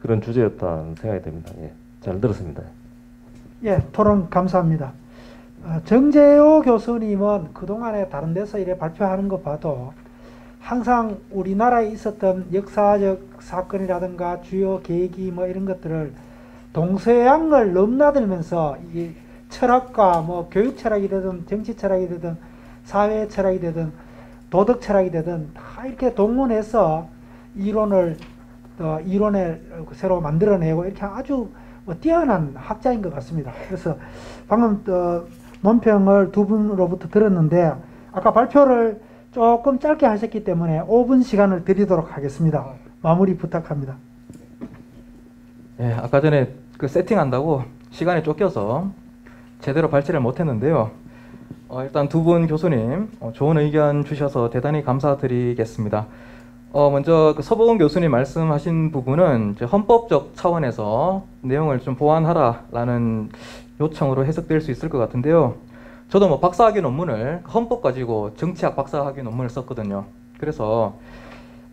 그런 주제였다는 생각이 듭니다. 예, 잘 들었습니다. 예, 토론 감사합니다. 정재호 교수님은 그동안에 다른 데서 이래 발표하는 거 봐도 항상 우리나라에 있었던 역사적 사건이라든가 주요 계기 뭐 이런 것들을 동서양을 넘나들면서 이 철학과 뭐 교육 철학이 되든 정치 철학이 되든 사회 철학이 되든 도덕 철학이 되든 다 이렇게 동원해서 이론을 새로 만들어내고 이렇게 아주 뛰어난 학자인 것 같습니다. 그래서 방금 논평을 두 분으로부터 들었는데 아까 발표를 조금 짧게 하셨기 때문에 5분 시간을 드리도록 하겠습니다. 마무리 부탁합니다. 예, 아까 전에 그 세팅한다고 시간에 쫓겨서 제대로 발제를 못했는데요. 일단 두 분 교수님 좋은 의견 주셔서 대단히 감사드리겠습니다. 먼저 그 서보은 교수님 말씀하신 부분은 이제 헌법적 차원에서 내용을 좀 보완하라라는 요청으로 해석될 수 있을 것 같은데요. 저도 뭐 박사학위 논문을 헌법 가지고 정치학 박사학위 논문을 썼거든요. 그래서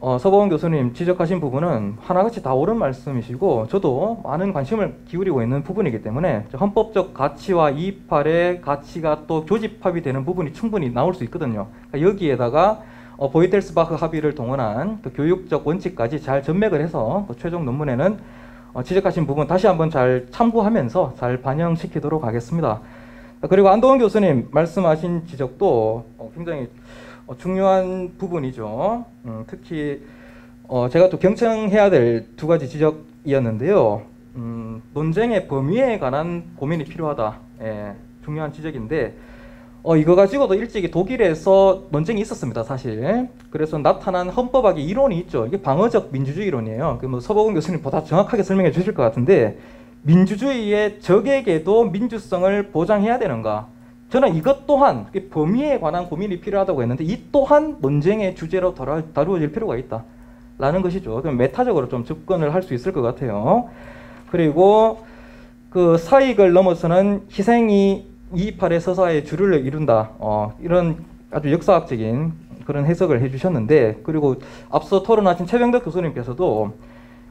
서보은 교수님 지적하신 부분은 하나같이 다 옳은 말씀이시고 저도 많은 관심을 기울이고 있는 부분이기 때문에 헌법적 가치와 228의 가치가 또 교집합이 되는 부분이 충분히 나올 수 있거든요. 그러니까 여기에다가 보이텔스 바흐 합의를 동원한 또 교육적 원칙까지 잘 전맥을 해서 최종 논문에는 지적하신 부분 다시 한번 잘 참고하면서 잘 반영시키도록 하겠습니다. 그리고 안도원 교수님 말씀하신 지적도 굉장히 중요한 부분이죠. 특히 제가 또 경청해야 될 두 가지 지적이었는데요. 논쟁의 범위에 관한 고민이 필요하다. 예, 중요한 지적인데 이거 가지고도 일찍이 독일에서 논쟁이 있었습니다, 사실. 그래서 나타난 헌법학의 이론이 있죠. 이게 방어적 민주주의 이론이에요. 그 뭐 서보은 교수님 보다 정확하게 설명해 주실 것 같은데 민주주의의 적에게도 민주성을 보장해야 되는가? 저는 이것 또한 범위에 관한 고민이 필요하다고 했는데 이 또한 논쟁의 주제로 다루어질 필요가 있다라는 것이죠. 그럼 메타적으로 좀 접근을 할 수 있을 것 같아요. 그리고 그 사익을 넘어서는 희생이 228의 서사의 주류를 이룬다. 이런 아주 역사학적인 그런 해석을 해주셨는데 그리고 앞서 토론하신 최병덕 교수님께서도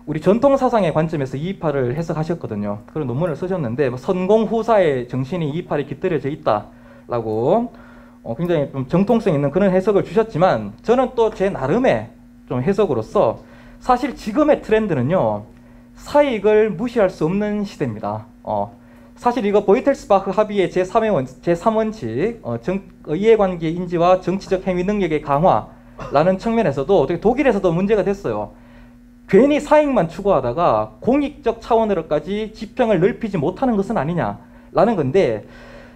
우리 전통 사상의 관점에서 228을 해석하셨거든요. 그런 논문을 쓰셨는데 선공 후사의 정신이 228에 깃들여져 있다라고 굉장히 좀 정통성 있는 그런 해석을 주셨지만 저는 또 제 나름의 좀 해석으로서 사실 지금의 트렌드는요 사익을 무시할 수 없는 시대입니다. 사실 이거 보이텔스 바흐 합의의 제3원칙 이해관계 인지와 정치적 행위 능력의 강화라는 측면에서도 독일에서도 문제가 됐어요. 괜히 사익만 추구하다가 공익적 차원으로까지 지평을 넓히지 못하는 것은 아니냐라는 건데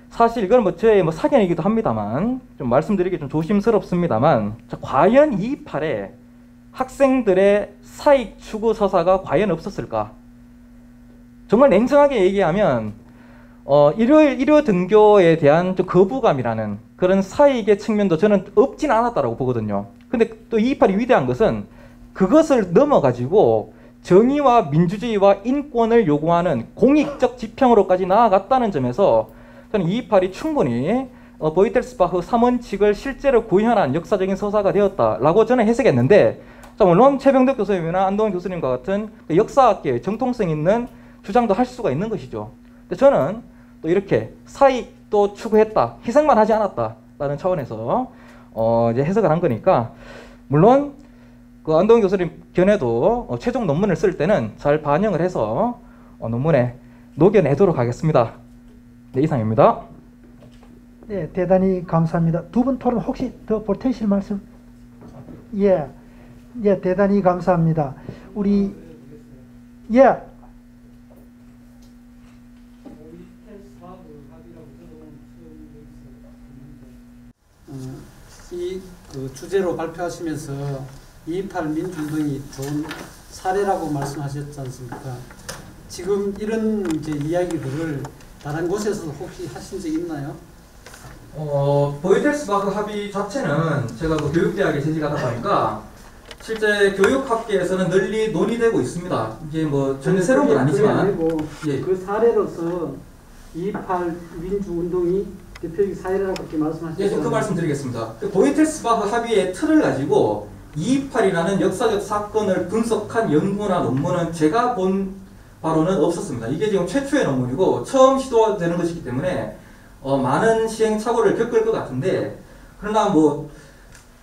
사실 이건 뭐 저의 사견이기도 합니다만 좀 말씀드리기 좀 조심스럽습니다만 과연 228에 학생들의 사익 추구 서사가 과연 없었을까? 정말 냉정하게 얘기하면 일요 등교에 대한 좀 거부감이라는 그런 사익의 측면도 저는 없진 않았다라고 보거든요. 근데 또 228이 위대한 것은 그것을 넘어가지고 정의와 민주주의와 인권을 요구하는 공익적 지평으로까지 나아갔다는 점에서 저는 228이 충분히 보이텔스바흐 3원칙을 실제로 구현한 역사적인 서사가 되었다라고 저는 해석했는데, 물론 최병덕 교수님이나 안동원 교수님과 같은 역사학계의 정통성 있는 주장도 할 수가 있는 것이죠. 근데 저는 또 이렇게 사익도 추구했다, 희생만 하지 않았다라는 차원에서 이제 해석을 한 거니까, 물론 그 안동원 교수님 견해도 최종 논문을 쓸 때는 잘 반영을 해서 논문에 녹여내도록 하겠습니다. 네, 이상입니다. 네, 대단히 감사합니다. 두 분 토론 혹시 더 보태실 말씀? 예, 예, 대단히 감사합니다. 우리 예. 이 주제로 발표하시면서 228 민주운동이 좋은 사례라고 말씀하셨지 않습니까? 지금 이런 이제 이야기들을 다른 곳에서 혹시 하신 적 있나요? 보이텔스바흐 합의 자체는 제가 그 교육대학에 재직하다 보니까 실제 교육학계에서는 널리 논의되고 있습니다. 이게 뭐 전혀 새로운 건 아니지만, 아니고 예. 그 사례로서 228 민주운동이 대표적 사례라고 그렇게 말씀하셨죠. 예, 그 말씀 드리겠습니다. 보이텔스바흐 합의의 틀을 가지고 228이라는 역사적 사건을 분석한 연구나 논문은 제가 본 바로는 없었습니다. 이게 지금 최초의 논문이고 처음 시도되는 것이기 때문에 많은 시행착오를 겪을 것 같은데, 그러나 뭐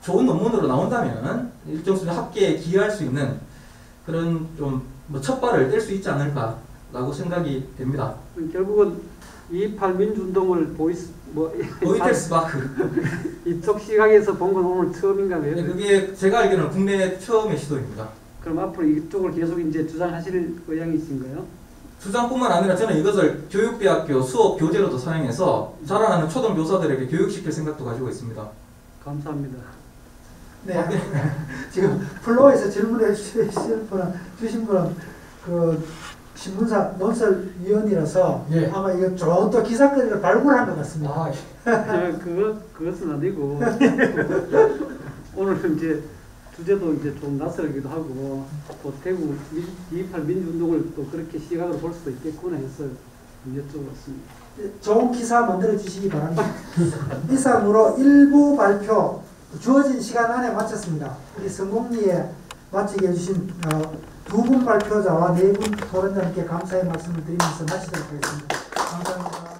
좋은 논문으로 나온다면 일정 수준 합계에 기여할 수 있는 그런 좀 뭐 첫발을 뗄 수 있지 않을까라고 생각이 됩니다. 결국은 228 민주운동을 보이텔스바흐 이쪽 시각에서 본 건 오늘 처음인가 봐요. 네, 그게 제가 알기로는 국내 처음의 시도입니다. 그럼 앞으로 이쪽을 계속 이제 주장하실 의향이신가요? 주장뿐만 아니라 저는 이것을 교육대학교 수업 교재로도 사용해서 자라나는 초등교사들에게 교육시킬 생각도 가지고 있습니다. 감사합니다. 네. 지금 플로어에서 질문해 주신 분은 그 신문사 논설위원이라서 예. 아마 이거 좋은 또 기사거리를 발굴한 것 같습니다. 그것은 아니고 오늘 이제 주제도 이제 좀 낯설기도 하고 또 대구 228 민주운동을 또 그렇게 시각으로 볼 수도 있겠구나 해서 여쭤봤습니다. 좋은 기사 만들어 주시기 바랍니다. 이상으로 1부 발표 주어진 시간 안에 마쳤습니다. 우리 성공리에 마치게 해주신 두 분 발표자와 네 분 토론자님께 감사의 말씀을 드리면서 마치도록 하겠습니다. 감사합니다.